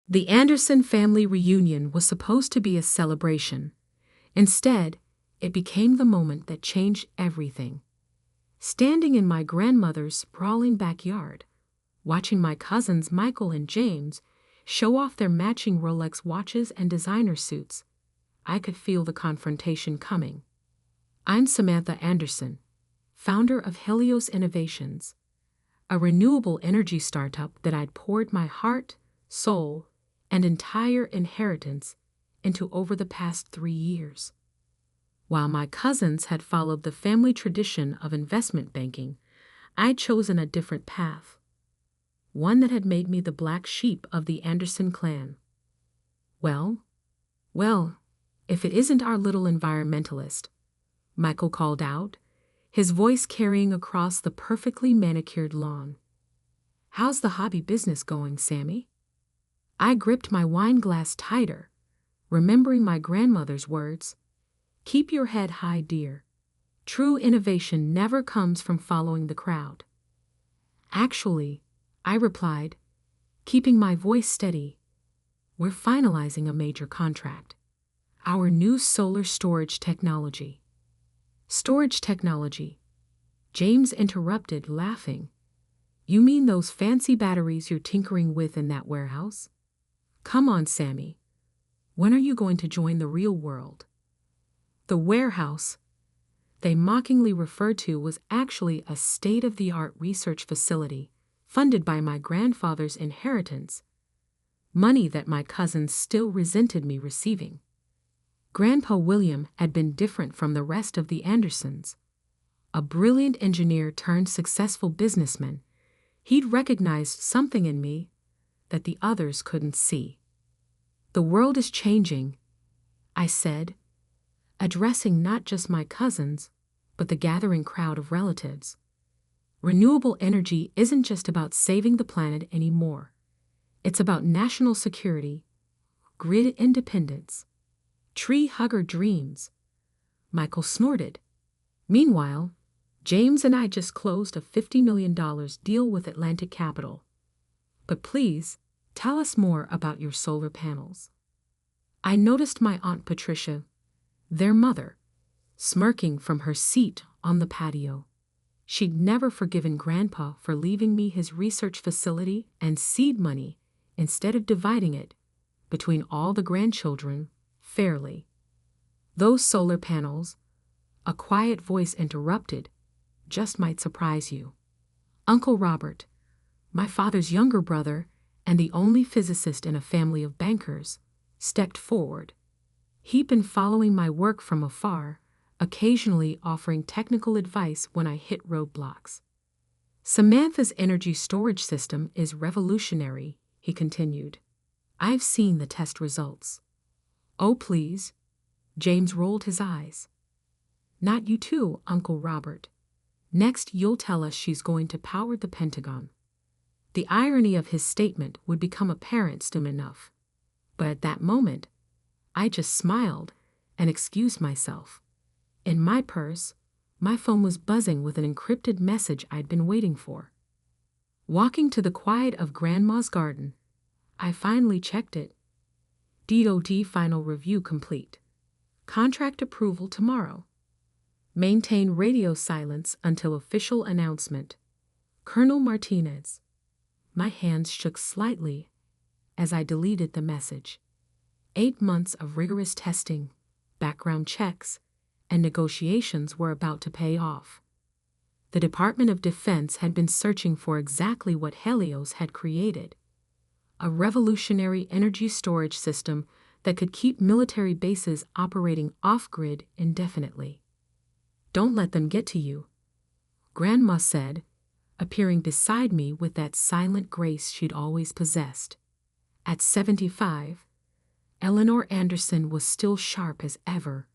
The Anderson family reunion was supposed to be a celebration. Instead, it became the moment that changed everything. Standing in my grandmother's sprawling backyard, watching my cousins Michael and James show off their matching Rolex watches and designer suits, I could feel the confrontation coming. I'm Samantha Anderson, founder of Helios Innovations, a renewable energy startup that I'd poured my heart, soul, and entire inheritance into over the past 3 years. While my cousins had followed the family tradition of investment banking, I'd chosen a different path, one that had made me the black sheep of the Anderson clan. Well, if it isn't our little environmentalist, Michael called out, his voice carrying across the perfectly manicured lawn. How's the hobby business going, Sammy? I gripped my wine glass tighter, remembering my grandmother's words, "Keep your head high, dear. True innovation never comes from following the crowd." Actually, I replied, keeping my voice steady, we're finalizing a major contract. Our new solar storage technology. Storage technology? James interrupted, laughing. You mean those fancy batteries you're tinkering with in that warehouse? Come on, Sammy. When are you going to join the real world? The warehouse they mockingly referred to was actually a state-of-the-art research facility funded by my grandfather's inheritance, money that my cousins still resented me receiving. Grandpa William had been different from the rest of the Andersons. A brilliant engineer turned successful businessman, he'd recognized something in me that the others couldn't see. The world is changing, I said, addressing not just my cousins, but the gathering crowd of relatives. Renewable energy isn't just about saving the planet anymore. It's about national security, grid independence, tree hugger dreams. Michael snorted. Meanwhile, James and I just closed a $50 million deal with Atlantic Capital. But please, tell us more about your solar panels. I noticed my Aunt Patricia, their mother, smirking from her seat on the patio. She'd never forgiven Grandpa for leaving me his research facility and seed money instead of dividing it between all the grandchildren fairly. Those solar panels, a quiet voice interrupted, just might surprise you. Uncle Robert, my father's younger brother and the only physicist in a family of bankers, stepped forward. He'd been following my work from afar, occasionally offering technical advice when I hit roadblocks. Samantha's energy storage system is revolutionary, he continued. I've seen the test results. Oh, please. James rolled his eyes. Not you too, Uncle Robert. Next, you'll tell us she's going to power the Pentagon. The irony of his statement would become apparent soon enough. But at that moment, I just smiled and excused myself. In my purse, my phone was buzzing with an encrypted message I'd been waiting for. Walking to the quiet of Grandma's garden, I finally checked it. DOD final review complete. Contract approval tomorrow. Maintain radio silence until official announcement. Colonel Martinez. My hands shook slightly as I deleted the message. 8 months of rigorous testing, background checks, and negotiations were about to pay off. The Department of Defense had been searching for exactly what Helios had created, a revolutionary energy storage system that could keep military bases operating off-grid indefinitely. Don't let them get to you, Grandma said, appearing beside me with that silent grace she'd always possessed. At 75, Eleanor Anderson was still sharp as ever,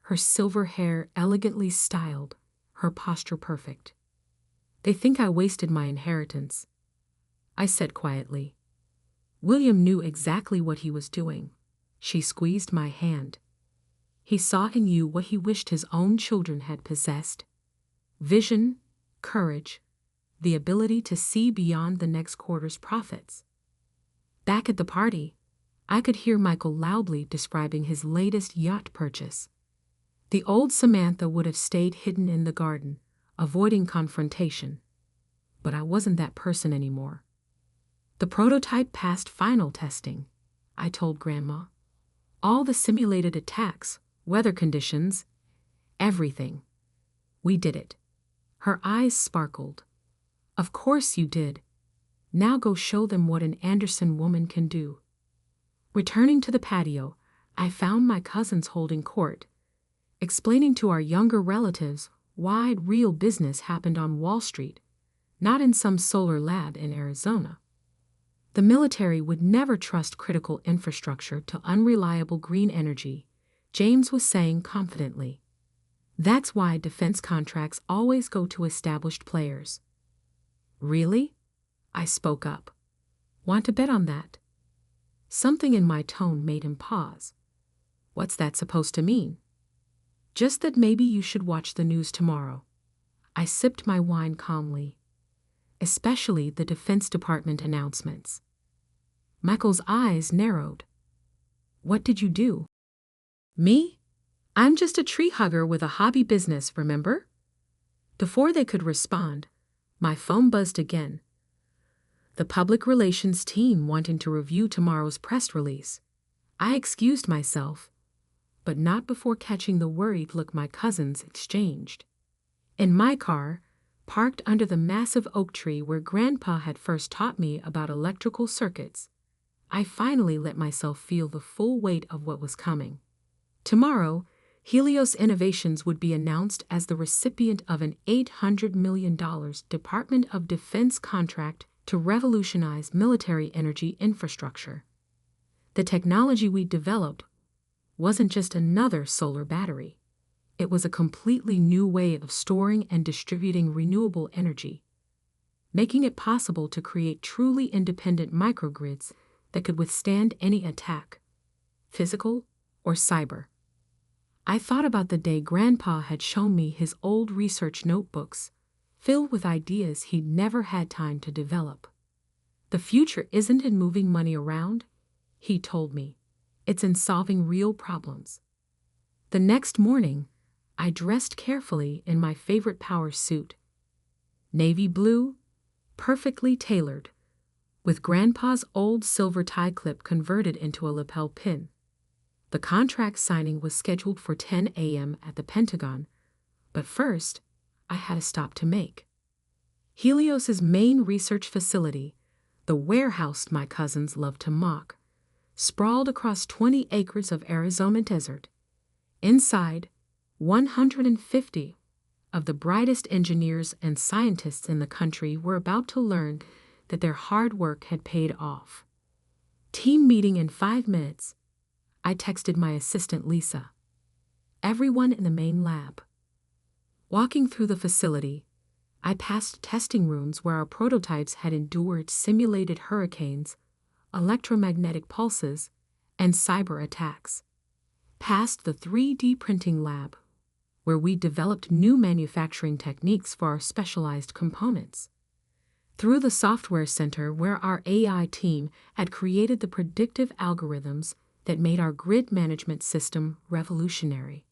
her silver hair elegantly styled, her posture perfect. They think I wasted my inheritance, I said quietly. William knew exactly what he was doing. She squeezed my hand. He saw in you what he wished his own children had possessed: vision, courage, the ability to see beyond the next quarter's profits. Back at the party, I could hear Michael loudly describing his latest yacht purchase. The old Samantha would have stayed hidden in the garden, avoiding confrontation. But I wasn't that person anymore. The prototype passed final testing, I told Grandma. All the simulated attacks, weather conditions, everything. We did it. Her eyes sparkled. Of course you did. Now go show them what an Anderson woman can do. Returning to the patio, I found my cousins holding court, explaining to our younger relatives why real business happened on Wall Street, not in some solar lab in Arizona. The military would never trust critical infrastructure to unreliable green energy, James was saying confidently. That's why defense contracts always go to established players. Really? I spoke up. Want to bet on that? Something in my tone made him pause. What's that supposed to mean? Just that maybe you should watch the news tomorrow. I sipped my wine calmly. Especially the Defense Department announcements. Michael's eyes narrowed. What did you do? Me? I'm just a tree hugger with a hobby business, remember? Before they could respond, my phone buzzed again. The public relations team wanting to review tomorrow's press release. I excused myself, but not before catching the worried look my cousins exchanged. In my car, parked under the massive oak tree where Grandpa had first taught me about electrical circuits, I finally let myself feel the full weight of what was coming. Tomorrow, Helios Innovations would be announced as the recipient of an $800 million Department of Defense contract to revolutionize military energy infrastructure. The technology we developed wasn't just another solar battery. It was a completely new way of storing and distributing renewable energy, making it possible to create truly independent microgrids that could withstand any attack, physical or cyber. I thought about the day Grandpa had shown me his old research notebooks, filled with ideas he'd never had time to develop. The future isn't in moving money around, he told me. It's in solving real problems. The next morning, I dressed carefully in my favorite power suit. Navy blue, perfectly tailored, with Grandpa's old silver tie clip converted into a lapel pin. The contract signing was scheduled for 10 a.m. at the Pentagon, but first, I had a stop to make. Helios's main research facility, the warehouse my cousins loved to mock, sprawled across 20 acres of Arizona desert. Inside, 150 of the brightest engineers and scientists in the country were about to learn that their hard work had paid off. Team meeting in 5 minutes, I texted my assistant Lisa. Everyone in the main lab. Walking through the facility, I passed testing rooms where our prototypes had endured simulated hurricanes, electromagnetic pulses, and cyber attacks. Past the 3D printing lab, where we developed new manufacturing techniques for our specialized components. Through the software center where our AI team had created the predictive algorithms that made our grid management system revolutionary.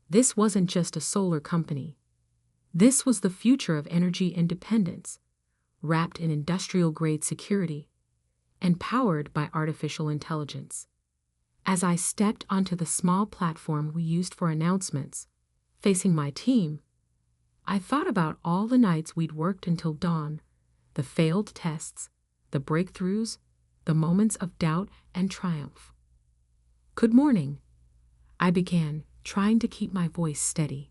This wasn't just a solar company. This was the future of energy independence, wrapped in industrial-grade security, and powered by artificial intelligence. As I stepped onto the small platform we used for announcements, facing my team, I thought about all the nights we'd worked until dawn, the failed tests, the breakthroughs, the moments of doubt and triumph. Good morning, I began, trying to keep my voice steady.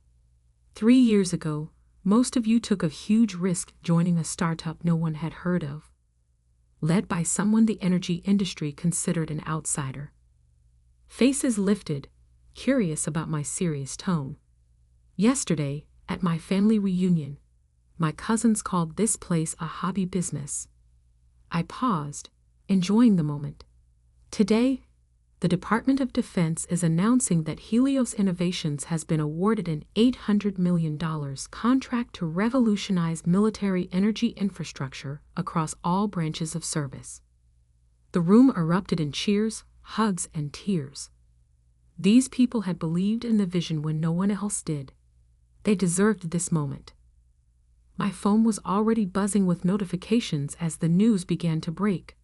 3 years ago, most of you took a huge risk joining a startup no one had heard of, led by someone the energy industry considered an outsider. Faces lifted, curious about my serious tone. Yesterday, at my family reunion, my cousins called this place a hobby business. I paused, enjoying the moment. Today, the Department of Defense is announcing that Helios Innovations has been awarded an $800 million contract to revolutionize military energy infrastructure across all branches of service. The room erupted in cheers, hugs, and tears. These people had believed in the vision when no one else did. They deserved this moment. My phone was already buzzing with notifications as the news began to break.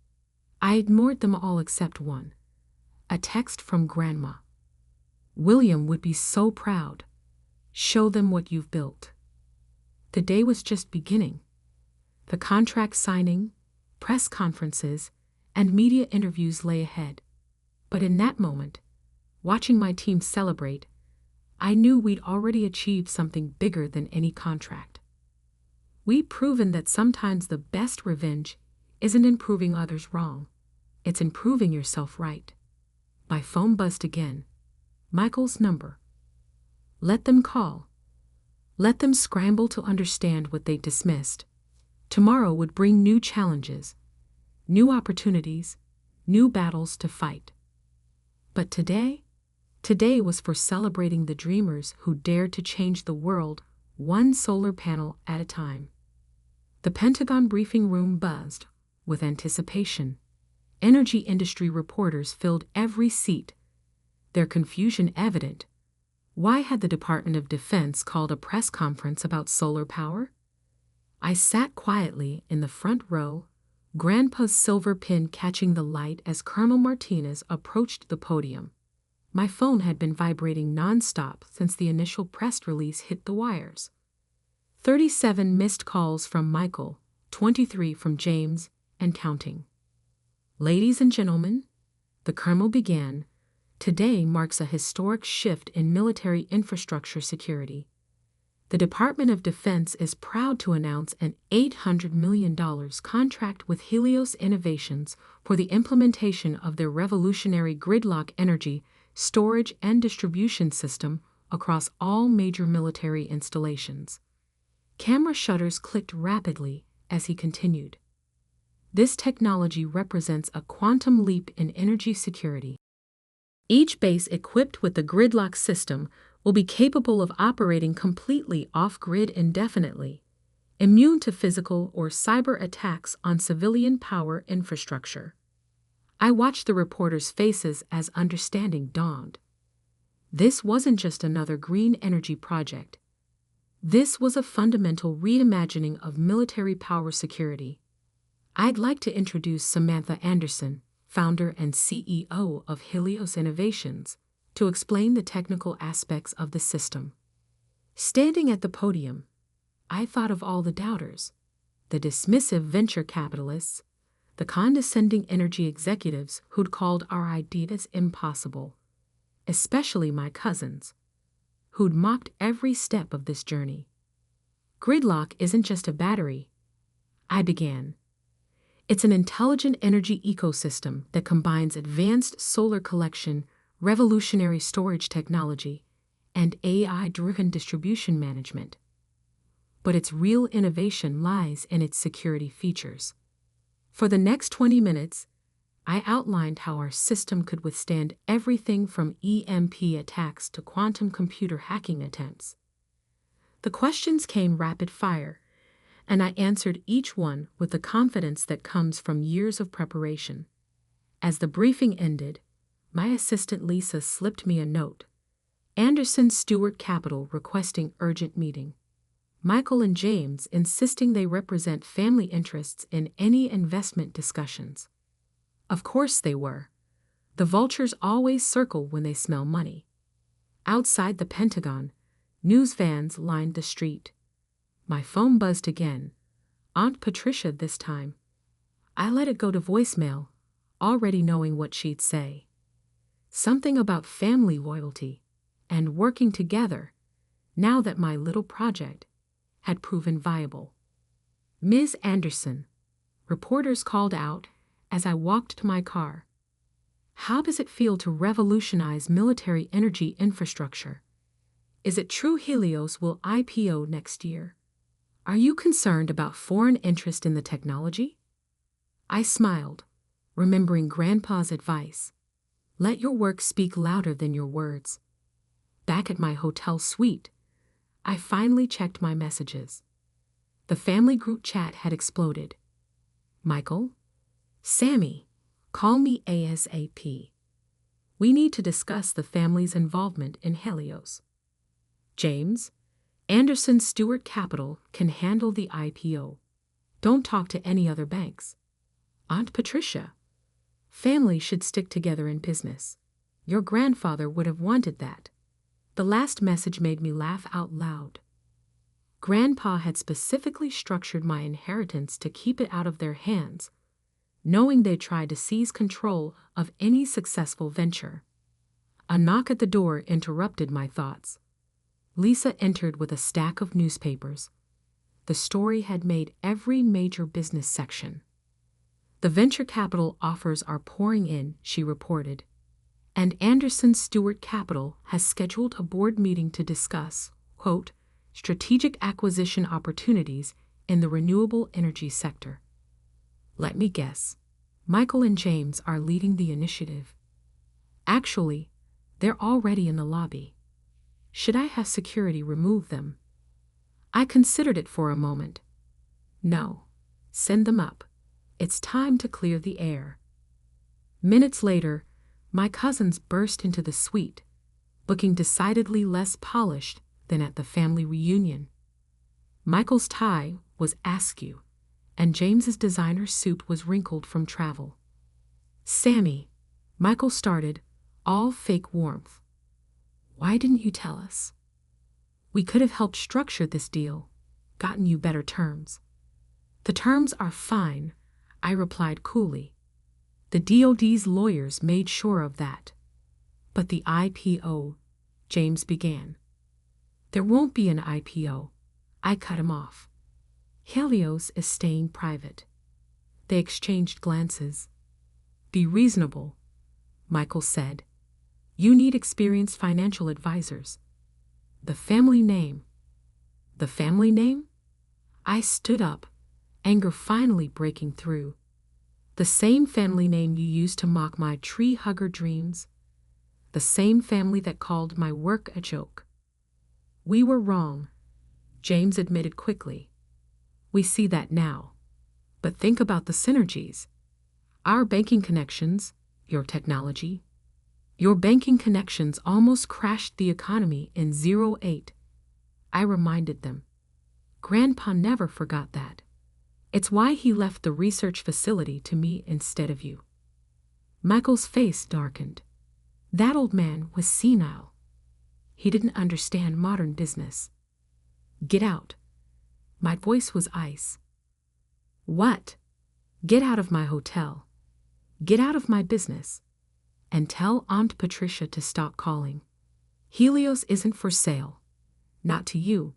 I ignored them all except one. A text from Grandma. "William would be so proud. Show them what you've built." The day was just beginning. The contract signing, press conferences, and media interviews lay ahead. But in that moment, watching my team celebrate, I knew we'd already achieved something bigger than any contract. We'd proven that sometimes the best revenge isn't in proving others wrong. It's in proving yourself right. My phone buzzed again. Michael's number. Let them call. Let them scramble to understand what they dismissed. Tomorrow would bring new challenges, new opportunities, new battles to fight. But today was for celebrating the dreamers who dared to change the world one solar panel at a time. The Pentagon briefing room buzzed with anticipation. Energy industry reporters filled every seat, their confusion evident. Why had the Department of Defense called a press conference about solar power? I sat quietly in the front row, Grandpa's silver pin catching the light as Colonel Martinez approached the podium. My phone had been vibrating nonstop since the initial press release hit the wires. 37 missed calls from Michael, 23 from James, and counting. "Ladies and gentlemen," the Colonel began, "today marks a historic shift in military infrastructure security. The Department of Defense is proud to announce an $800 million contract with Helios Innovations for the implementation of their revolutionary gridlock energy storage and distribution system across all major military installations." Camera shutters clicked rapidly as he continued. "This technology represents a quantum leap in energy security. Each base equipped with the gridlock system will be capable of operating completely off-grid indefinitely, immune to physical or cyber attacks on civilian power infrastructure." I watched the reporters' faces as understanding dawned. This wasn't just another green energy project. This was a fundamental reimagining of military power security. I'd like to introduce Samantha Anderson, founder and CEO of Helios Innovations, to explain the technical aspects of the system. Standing at the podium, I thought of all the doubters, the dismissive venture capitalists, the condescending energy executives who'd called our ideas impossible, especially my cousins, who'd mocked every step of this journey. "Gridlock isn't just a battery," I began. "It's an intelligent energy ecosystem that combines advanced solar collection, revolutionary storage technology, and AI-driven distribution management. But its real innovation lies in its security features." For the next 20 minutes, I outlined how our system could withstand everything from EMP attacks to quantum computer hacking attempts. The questions came rapid fire, and I answered each one with the confidence that comes from years of preparation. As the briefing ended, my assistant Lisa slipped me a note. Anderson Stewart Capital requesting urgent meeting. Michael and James insisting they represent family interests in any investment discussions. Of course they were. The vultures always circle when they smell money. Outside the Pentagon, news vans lined the street. My phone buzzed again. Aunt Patricia this time. I let it go to voicemail, already knowing what she'd say. Something about family loyalty and working together, now that my little project had proven viable. "Ms. Anderson," reporters called out as I walked to my car, "how does it feel to revolutionize military energy infrastructure? Is it true Helios will IPO next year? Are you concerned about foreign interest in the technology?" I smiled, remembering Grandpa's advice. Let your work speak louder than your words. Back at my hotel suite, I finally checked my messages. The family group chat had exploded. "Michael, Sammy, Call me ASAP. We need to discuss the family's involvement in Helios. James, Anderson Stewart Capital can handle the IPO. Don't talk to any other banks. Aunt Patricia, family should stick together in business. Your grandfather would have wanted that. The last message made me laugh out loud. Grandpa had specifically structured my inheritance to keep it out of their hands, knowing they'd try to seize control of any successful venture. A knock at the door interrupted my thoughts. Lisa entered with a stack of newspapers. The story had made every major business section. The venture capital offers are pouring in, she reported, and Anderson Stewart Capital has scheduled a board meeting to discuss, quote, strategic acquisition opportunities in the renewable energy sector. Let me guess, Michael and James are leading the initiative. Actually, they're already in the lobby. Should I have security remove them? I considered it for a moment. No, send them up. It's time to clear the air. Minutes later, my cousins burst into the suite, looking decidedly less polished than at the family reunion. Michael's tie was askew, and James's designer suit was wrinkled from travel. Sammy, Michael started, all fake warmth. Why didn't you tell us? We could have helped structure this deal, gotten you better terms. The terms are fine, I replied coolly. The DOD's lawyers made sure of that. But the IPO, James began. There won't be an IPO. I cut him off. Helios is staying private. They exchanged glances. Be reasonable, Michael said. You need experienced financial advisors. The family name. The family name? I stood up, anger finally breaking through. The same family name you used to mock my tree hugger dreams. The same family that called my work a joke. We were wrong, James admitted quickly. We see that now. But think about the synergies. Our banking connections, your technology. Your banking connections almost crashed the economy in 08. I reminded them. Grandpa never forgot that. It's why he left the research facility to me instead of you. Michael's face darkened. That old man was senile. He didn't understand modern business. Get out. My voice was ice. What? Get out of my hotel. Get out of my business. And tell Aunt Patricia to stop calling. Helios isn't for sale. Not to you.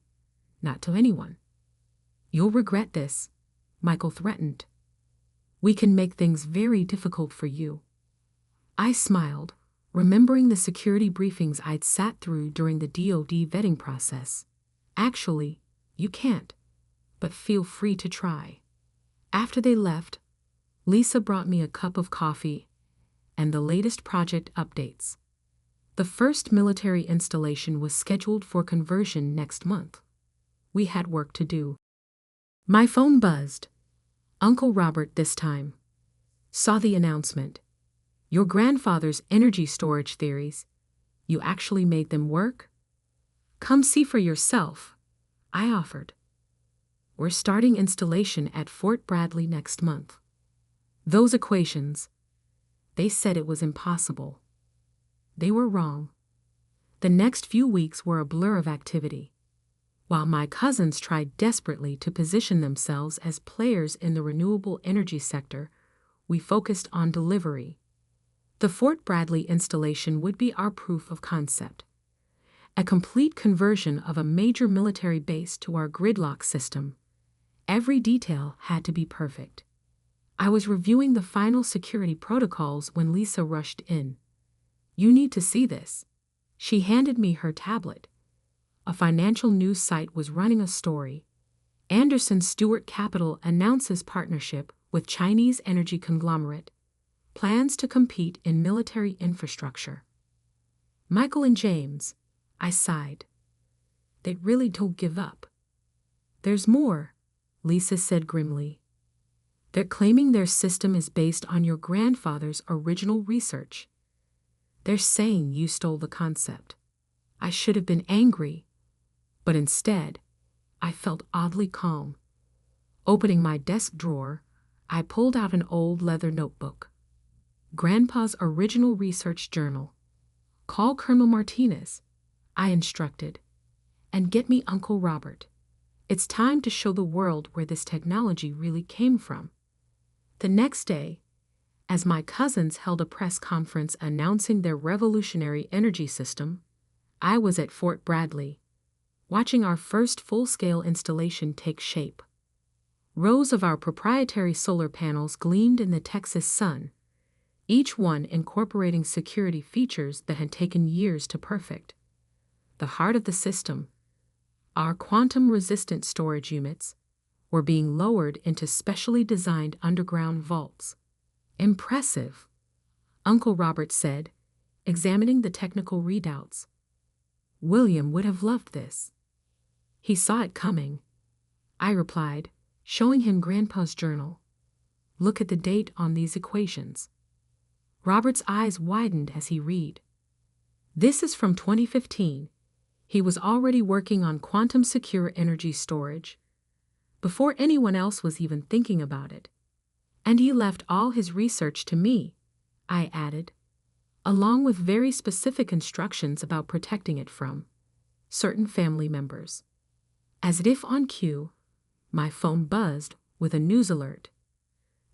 Not to anyone. You'll regret this, Michael threatened. We can make things very difficult for you. I smiled, remembering the security briefings I'd sat through during the DOD vetting process. Actually, you can't, but feel free to try. After they left, Lisa brought me a cup of coffee and the latest project updates. The first military installation was scheduled for conversion next month. We had work to do. My phone buzzed. Uncle Robert this time. Saw the announcement. Your grandfather's energy storage theories. You actually made them work? Come see for yourself, I offered. We're starting installation at Fort Bradley next month. Those equations, they said it was impossible. They were wrong. The next few weeks were a blur of activity. While my cousins tried desperately to position themselves as players in the renewable energy sector, we focused on delivery. The Fort Bradley installation would be our proof of concept. A complete conversion of a major military base to our gridlock system. Every detail had to be perfect. I was reviewing the final security protocols when Lisa rushed in. You need to see this. She handed me her tablet. A financial news site was running a story. Anderson Stewart Capital announces partnership with Chinese energy conglomerate. Plans to compete in military infrastructure. Michael and James, I sighed. They really don't give up. There's more, Lisa said grimly. They're claiming their system is based on your grandfather's original research. They're saying you stole the concept. I should have been angry, but instead, I felt oddly calm. Opening my desk drawer, I pulled out an old leather notebook. Grandpa's original research journal. Call Colonel Martinez, I instructed, and get me Uncle Robert. It's time to show the world where this technology really came from. The next day, as my cousins held a press conference announcing their revolutionary energy system, I was at Fort Bradley, watching our first full-scale installation take shape. Rows of our proprietary solar panels gleamed in the Texas sun, each one incorporating security features that had taken years to perfect. The heart of the system, our quantum-resistant storage units, were being lowered into specially designed underground vaults. Impressive, Uncle Robert said, examining the technical readouts. William would have loved this. He saw it coming, I replied, showing him Grandpa's journal. Look at the date on these equations. Robert's eyes widened as he read. This is from 2015. He was already working on quantum-secure energy storage, before anyone else was even thinking about it. And he left all his research to me, I added, along with very specific instructions about protecting it from certain family members. As if on cue, my phone buzzed with a news alert.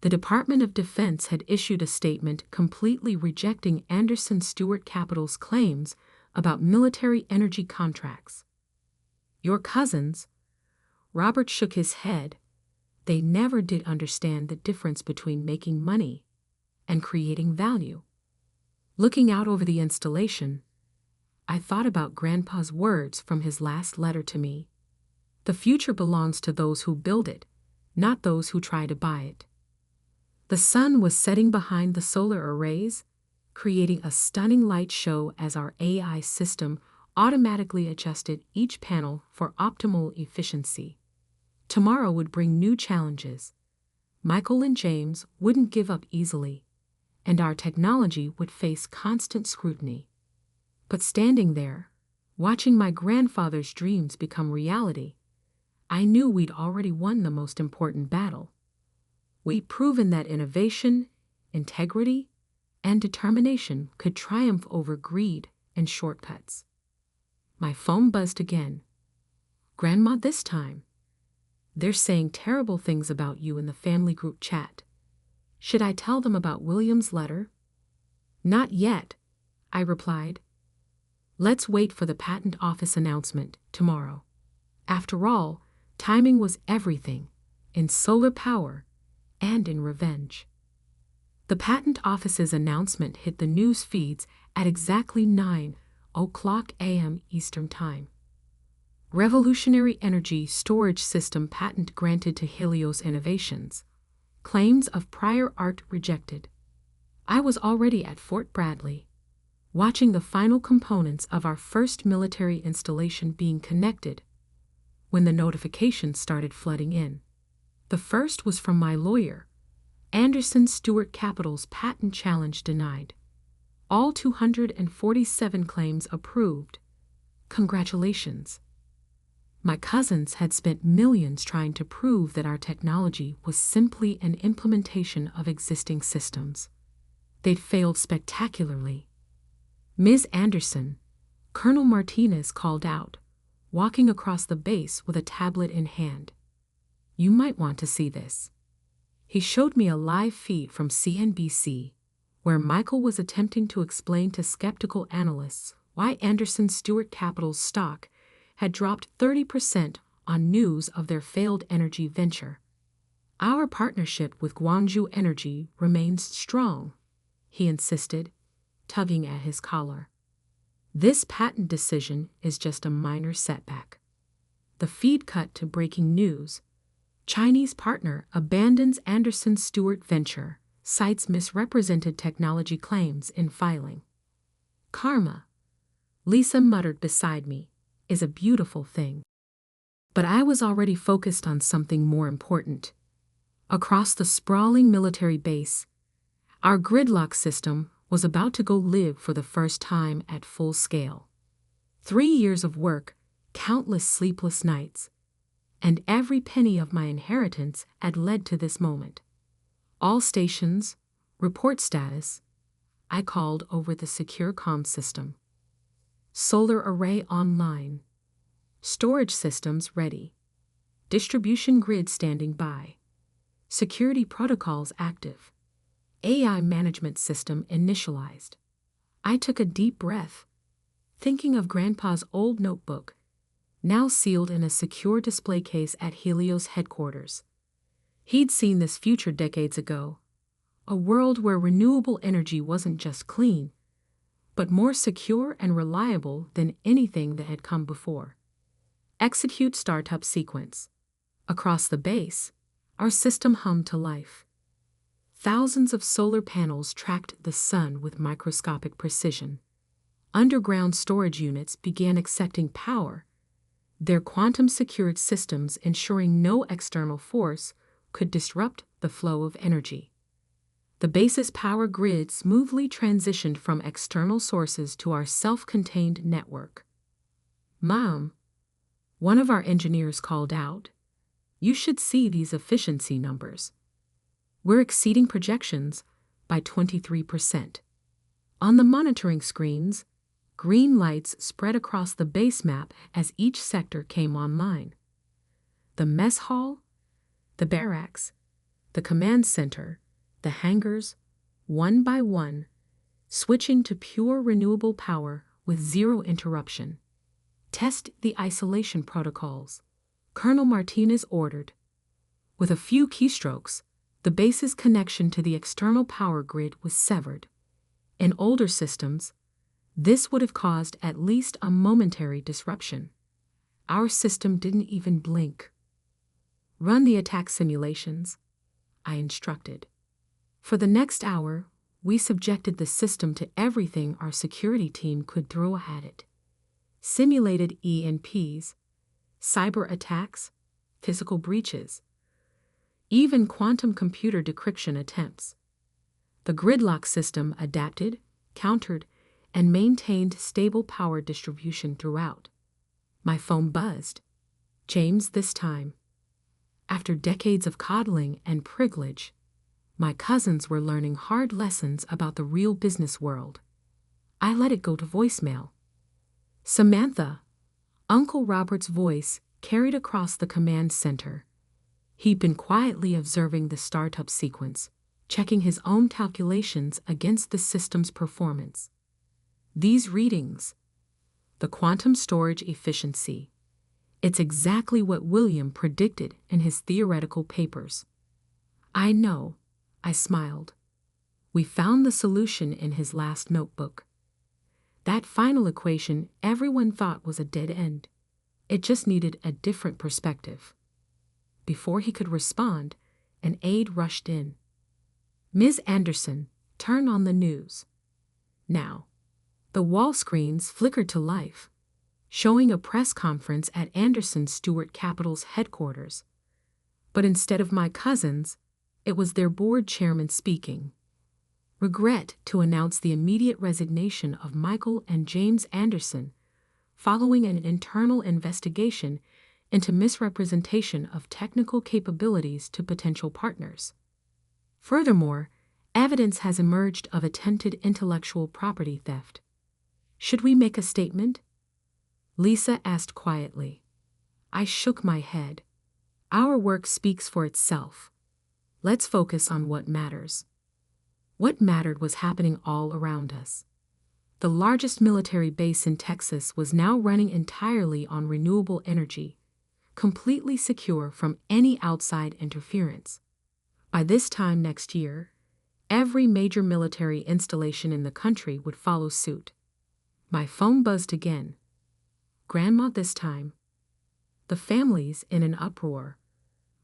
The Department of Defense had issued a statement completely rejecting Anderson Stewart Capital's claims about military energy contracts. Your cousins, Robert shook his head, they never did understand the difference between making money and creating value. Looking out over the installation, I thought about Grandpa's words from his last letter to me. The future belongs to those who build it, not those who try to buy it. The sun was setting behind the solar arrays, creating a stunning light show as our AI system automatically adjusted each panel for optimal efficiency. Tomorrow would bring new challenges. Michael and James wouldn't give up easily, and our technology would face constant scrutiny. But standing there, watching my grandfather's dreams become reality, I knew we'd already won the most important battle. We'd proven that innovation, integrity, and determination could triumph over greed and shortcuts. My phone buzzed again. Grandma, this time. They're saying terrible things about you in the family group chat. Should I tell them about William's letter? Not yet, I replied. Let's wait for the patent office announcement tomorrow. After all, timing was everything, in solar power and in revenge. The patent office's announcement hit the news feeds at exactly 9:00 a.m. Eastern Time. Revolutionary energy storage system patent granted to Helios Innovations. Claims of prior art rejected. I was already at Fort Bradley, watching the final components of our first military installation being connected, when the notifications started flooding in. The first was from my lawyer. Anderson Stewart Capital's patent challenge denied. All 247 claims approved. Congratulations. My cousins had spent millions trying to prove that our technology was simply an implementation of existing systems. They'd failed spectacularly. Ms. Anderson, Colonel Martinez called out, walking across the base with a tablet in hand. You might want to see this. He showed me a live feed from CNBC, where Michael was attempting to explain to skeptical analysts why Anderson Stewart Capital's stock had dropped 30% on news of their failed energy venture. Our partnership with Guangzhou Energy remains strong, he insisted, tugging at his collar. This patent decision is just a minor setback. The feed cut to breaking news. Chinese partner abandons Anderson Stewart venture, cites misrepresented technology claims in filing. Karma, Lisa muttered beside me, is a beautiful thing. But I was already focused on something more important. Across the sprawling military base, our gridlock system was about to go live for the first time at full scale. 3 years of work, countless sleepless nights, and every penny of my inheritance had led to this moment. All stations, report status. I called over the secure comm system. Solar array online. Storage systems ready. Distribution grid standing by. Security protocols active. AI management system initialized. I took a deep breath, thinking of Grandpa's old notebook, now sealed in a secure display case at Helios headquarters. He'd seen this future decades ago, a world where renewable energy wasn't just clean, but more secure and reliable than anything that had come before. Execute startup sequence. Across the base, our system hummed to life. Thousands of solar panels tracked the sun with microscopic precision. Underground storage units began accepting power, their quantum-secured systems ensuring no external force could disrupt the flow of energy. The base's power grid smoothly transitioned from external sources to our self-contained network. "Mom," one of our engineers called out, "you should see these efficiency numbers. We're exceeding projections by 23%. On the monitoring screens, green lights spread across the base map as each sector came online. The mess hall, the barracks, the command center, the hangars, one by one, switching to pure renewable power with zero interruption. Test the isolation protocols," Colonel Martinez ordered. With a few keystrokes, the base's connection to the external power grid was severed. In older systems, this would have caused at least a momentary disruption. Our system didn't even blink. "Run the attack simulations," I instructed. For the next hour, we subjected the system to everything our security team could throw at it. Simulated EMPs, cyber attacks, physical breaches, even quantum computer decryption attempts. The gridlock system adapted, countered, and maintained stable power distribution throughout. My phone buzzed. James this time. After decades of coddling and privilege, my cousins were learning hard lessons about the real business world. I let it go to voicemail. "Samantha," Uncle Robert's voice carried across the command center. He'd been quietly observing the startup sequence, checking his own calculations against the system's performance. "These readings, the quantum storage efficiency, it's exactly what William predicted in his theoretical papers." "I know," I smiled. "We found the solution in his last notebook. That final equation everyone thought was a dead end. It just needed a different perspective." Before he could respond, an aide rushed in. "Ms. Anderson, turn on the news." Now, the wall screens flickered to life, showing a press conference at Anderson Stewart Capital's headquarters. But instead of my cousins, it was their board chairman speaking. "Regret to announce the immediate resignation of Michael and James Anderson following an internal investigation into misrepresentation of technical capabilities to potential partners. Furthermore, evidence has emerged of attempted intellectual property theft. Should we make a statement?" Lisa asked quietly. I shook my head. "Our work speaks for itself. Let's focus on what matters." What mattered was happening all around us. The largest military base in Texas was now running entirely on renewable energy, completely secure from any outside interference. By this time next year, every major military installation in the country would follow suit. My phone buzzed again. Grandma this time. "The family's in an uproar.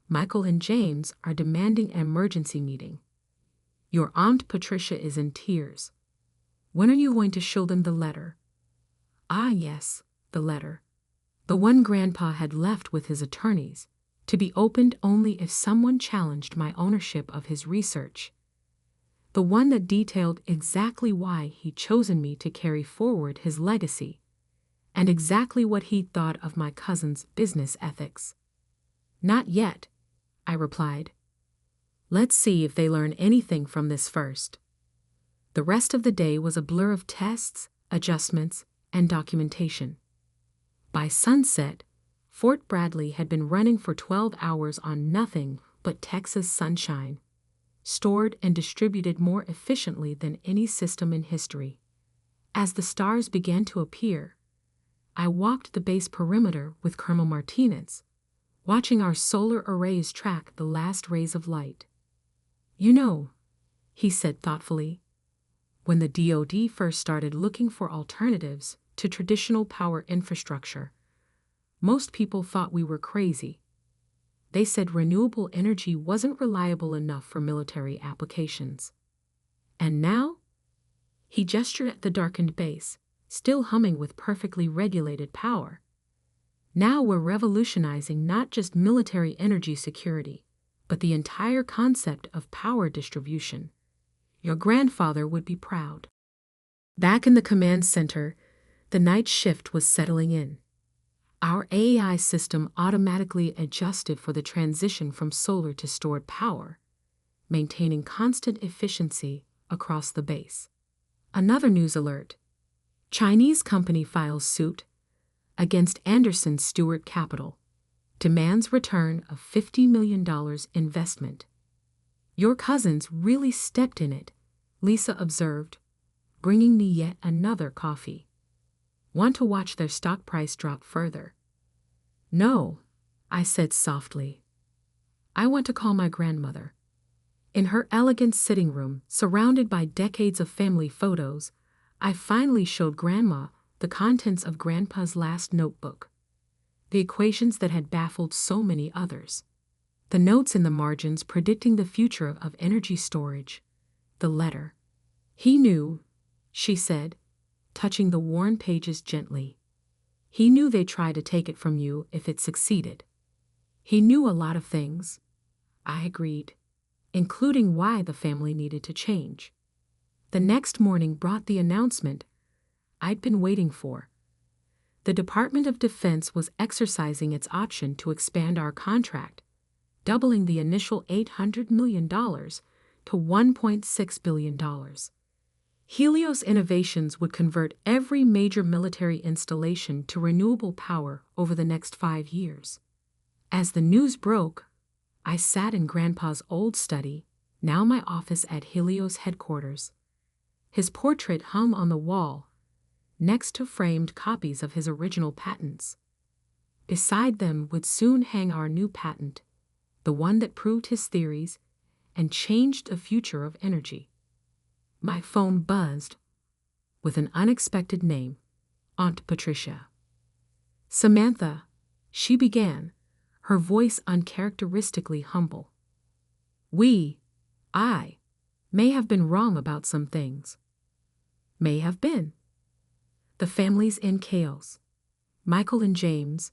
Michael and James are demanding an emergency meeting. Your Aunt Patricia is in tears. When are you going to show them the letter?" Ah, yes, the letter. The one Grandpa had left with his attorneys, to be opened only if someone challenged my ownership of his research. The one that detailed exactly why he'd chosen me to carry forward his legacy, and exactly what he'd thought of my cousin's business ethics. Not yet, I replied. Let's see if they learn anything from this first. The rest of the day was a blur of tests, adjustments, and documentation. By sunset, Fort Bradley had been running for 12 hours on nothing but Texas sunshine, stored and distributed more efficiently than any system in history. As the stars began to appear, I walked the base perimeter with Colonel Martinez, watching our solar arrays track the last rays of light. You know, he said thoughtfully, when the DoD first started looking for alternatives to traditional power infrastructure, most people thought we were crazy. They said renewable energy wasn't reliable enough for military applications. And now? He gestured at the darkened base, still humming with perfectly regulated power. Now we're revolutionizing not just military energy security, but the entire concept of power distribution. Your grandfather would be proud. Back in the command center, the night shift was settling in. Our AI system automatically adjusted for the transition from solar to stored power, maintaining constant efficiency across the base. Another news alert. Chinese company files suit against Anderson Stewart Capital, demands return of $50 million investment. Your cousins really stepped in it, Lisa observed, bringing me yet another coffee. Want to watch their stock price drop further? No, I said softly. I want to call my grandmother. In her elegant sitting room, surrounded by decades of family photos, I finally showed Grandma the contents of Grandpa's last notebook. The equations that had baffled so many others. The notes in the margins predicting the future of energy storage. The letter. He knew, she said, touching the worn pages gently. He knew they'd try to take it from you if it succeeded. He knew a lot of things, I agreed, including why the family needed to change. The next morning brought the announcement I'd been waiting for. The Department of Defense was exercising its option to expand our contract, doubling the initial $800 million to $1.6 billion. Helios Innovations would convert every major military installation to renewable power over the next 5 years. As the news broke, I sat in Grandpa's old study, now my office at Helios headquarters. His portrait hung on the wall, next to framed copies of his original patents. Beside them would soon hang our new patent, the one that proved his theories and changed the future of energy. My phone buzzed with an unexpected name, Aunt Patricia. Samantha, she began, her voice uncharacteristically humble. I, may have been wrong about some things. May have been. The family's in chaos. Michael and James,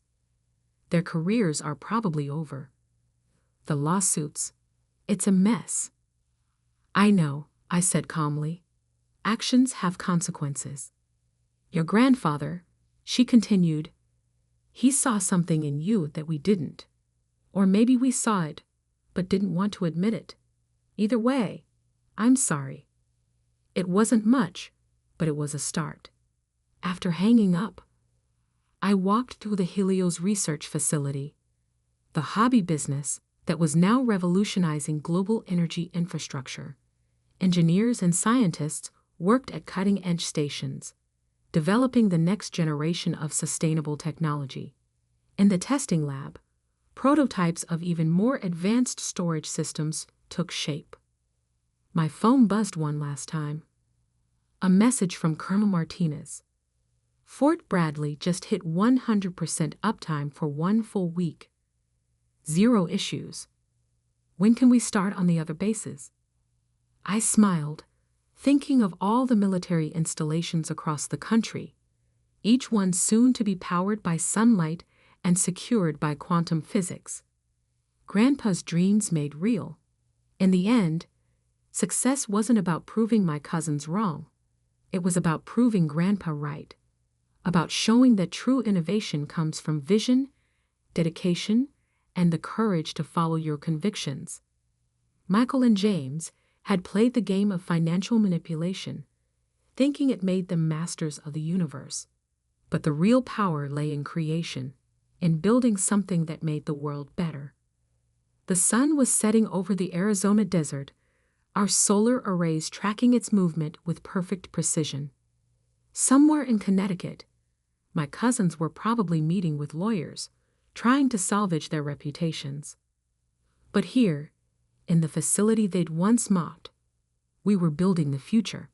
their careers are probably over. The lawsuits, it's a mess. I know, I said calmly. Actions have consequences. Your grandfather, she continued, he saw something in you that we didn't. Or maybe we saw it, but didn't want to admit it. Either way, I'm sorry. It wasn't much, but it was a start. After hanging up, I walked through the Helios research facility, the hobby business that was now revolutionizing global energy infrastructure. Engineers and scientists worked at cutting-edge stations, developing the next generation of sustainable technology. In the testing lab, prototypes of even more advanced storage systems took shape. My phone buzzed one last time. A message from Colonel Martinez. Fort Bradley just hit 100% uptime for 1 full week. 0 issues. When can we start on the other bases? I smiled, thinking of all the military installations across the country, each one soon to be powered by sunlight and secured by quantum physics. Grandpa's dreams made real. In the end, success wasn't about proving my cousins wrong. It was about proving Grandpa right, about showing that true innovation comes from vision, dedication, and the courage to follow your convictions. Michael and James had played the game of financial manipulation, thinking it made them masters of the universe. But the real power lay in creation, in building something that made the world better. The sun was setting over the Arizona desert, our solar arrays tracking its movement with perfect precision. Somewhere in Connecticut, my cousins were probably meeting with lawyers, trying to salvage their reputations. But here, in the facility they'd once mocked, we were building the future.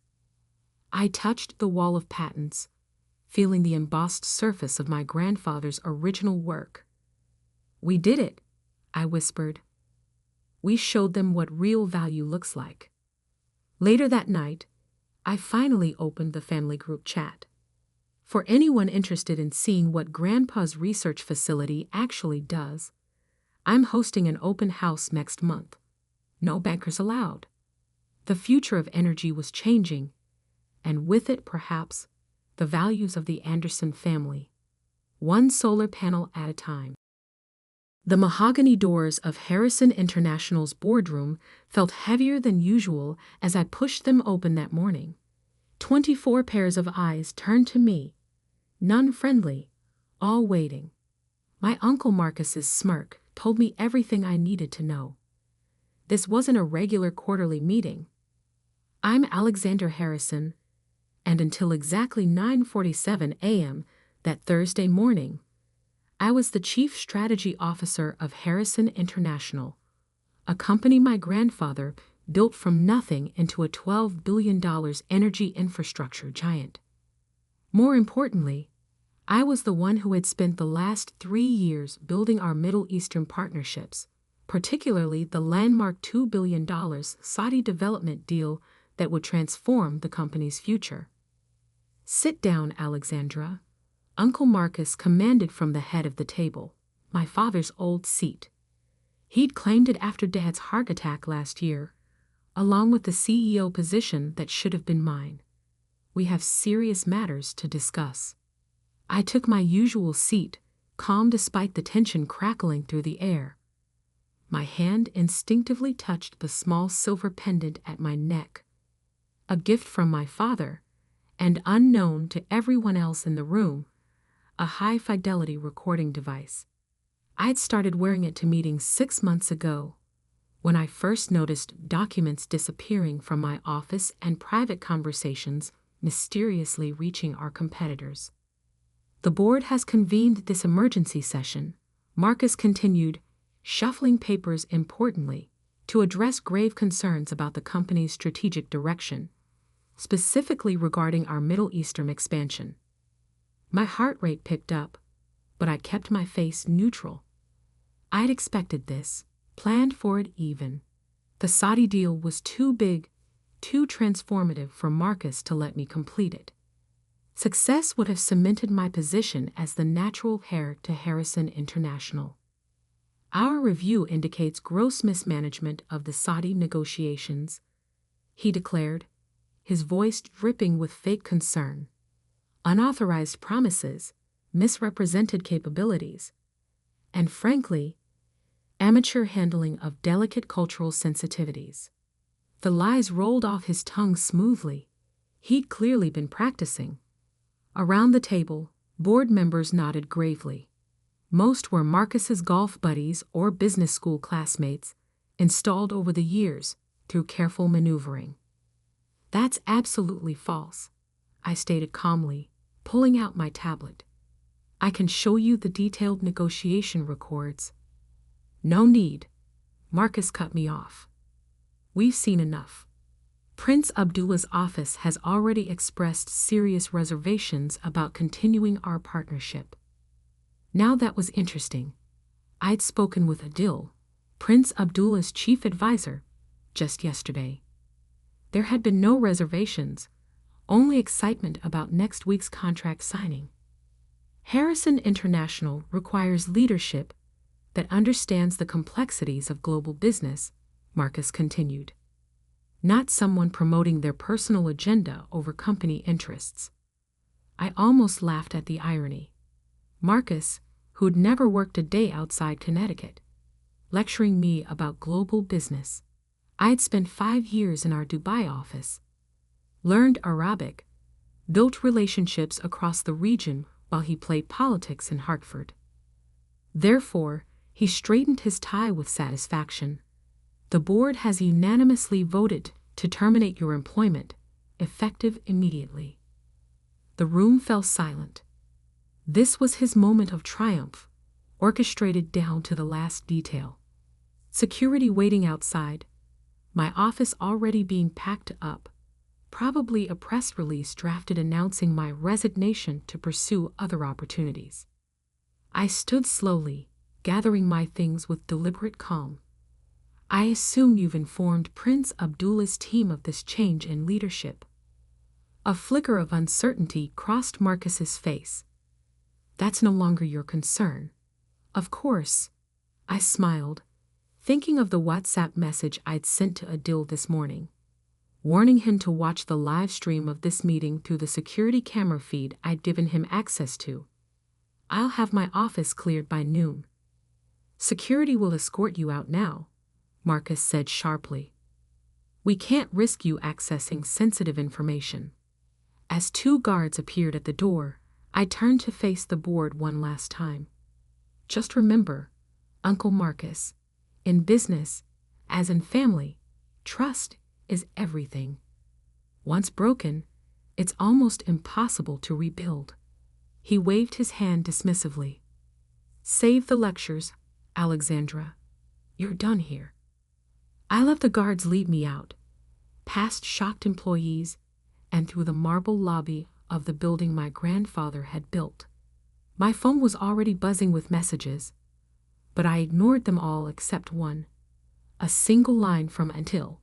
I touched the wall of patents, feeling the embossed surface of my grandfather's original work. "We did it," I whispered. "We showed them what real value looks like." Later that night, I finally opened the family group chat. For anyone interested in seeing what Grandpa's research facility actually does, I'm hosting an open house next month. No bankers allowed. The future of energy was changing, and with it, perhaps, the values of the Anderson family, one solar panel at a time. The mahogany doors of Harrison International's boardroom felt heavier than usual as I pushed them open that morning. 24 pairs of eyes turned to me, none friendly, all waiting. My Uncle Marcus's smirk told me everything I needed to know. This wasn't a regular quarterly meeting. I'm Alexander Harrison, and until exactly 9:47 a.m. that Thursday morning, I was the Chief Strategy Officer of Harrison International, a company my grandfather built from nothing into a $12 billion energy infrastructure giant. More importantly, I was the one who had spent the last 3 years building our Middle Eastern partnerships, particularly the landmark $2 billion Saudi development deal that would transform the company's future. "Sit down, Alexandra," Uncle Marcus commanded from the head of the table, my father's old seat. He'd claimed it after Dad's heart attack last year, along with the CEO position that should have been mine. "We have serious matters to discuss." I took my usual seat, calm despite the tension crackling through the air. My hand instinctively touched the small silver pendant at my neck, a gift from my father, and unknown to everyone else in the room, a high-fidelity recording device. I'd started wearing it to meetings 6 months ago, when I first noticed documents disappearing from my office and private conversations mysteriously reaching our competitors. "The board has convened this emergency session," Marcus continued, shuffling papers importantly, "to address grave concerns about the company's strategic direction, specifically regarding our Middle Eastern expansion." My heart rate picked up, but I kept my face neutral. I'd expected this, planned for it even. The Saudi deal was too big, too transformative for Marcus to let me complete it. Success would have cemented my position as the natural heir to Harrison International. "Our review indicates gross mismanagement of the Saudi negotiations," he declared, his voice dripping with fake concern. "Unauthorized promises, misrepresented capabilities, and frankly, amateur handling of delicate cultural sensitivities." The lies rolled off his tongue smoothly. He'd clearly been practicing. Around the table, board members nodded gravely. Most were Marcus's golf buddies or business school classmates, installed over the years through careful maneuvering. "That's absolutely false," I stated calmly, pulling out my tablet. "I can show you the detailed negotiation records." "No need," Marcus cut me off. "We've seen enough. Prince Abdullah's office has already expressed serious reservations about continuing our partnership." Now that was interesting. I'd spoken with Adil, Prince Abdullah's chief advisor, just yesterday. There had been no reservations, only excitement about next week's contract signing. Harrison International requires leadership, that understands the complexities of global business, Marcus continued. Not someone promoting their personal agenda over company interests. I almost laughed at the irony. Marcus, who'd never worked a day outside Connecticut, lecturing me about global business. I'd spent 5 years in our Dubai office, learned Arabic, built relationships across the region while he played politics in Hartford. Therefore, he straightened his tie with satisfaction. The board has unanimously voted to terminate your employment, effective immediately. The room fell silent. This was his moment of triumph, orchestrated down to the last detail. Security waiting outside, my office already being packed up, probably a press release drafted announcing my resignation to pursue other opportunities. I stood slowly, gathering my things with deliberate calm. I assume you've informed Prince Abdullah's team of this change in leadership. A flicker of uncertainty crossed Marcus's face. That's no longer your concern. Of course, I smiled, thinking of the WhatsApp message I'd sent to Adil this morning, warning him to watch the live stream of this meeting through the security camera feed I'd given him access to. I'll have my office cleared by noon. Security will escort you out now, Marcus said sharply. We can't risk you accessing sensitive information. As 2 guards appeared at the door, I turned to face the board one last time. Just remember, Uncle Marcus, in business, as in family, trust is everything. Once broken, it's almost impossible to rebuild. He waved his hand dismissively. Save the lectures, Alexandra. You're done here. I let the guards lead me out, past shocked employees, and through the marble lobby of the building my grandfather had built. My phone was already buzzing with messages, but I ignored them all except one, a single line from Adil.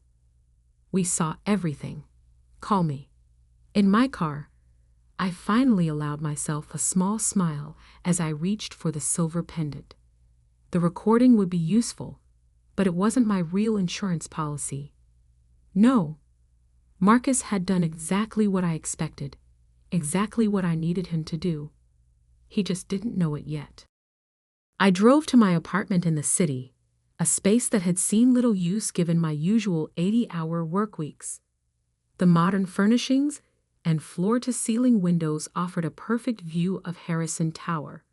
We saw everything. Call me. In my car, I finally allowed myself a small smile as I reached for the silver pendant. The recording would be useful, but it wasn't my real insurance policy. No, Marcus had done exactly what I expected, exactly what I needed him to do. He just didn't know it yet. I drove to my apartment in the city, a space that had seen little use given my usual 80-hour work weeks. The modern furnishings and floor-to-ceiling windows offered a perfect view of Harrison Tower,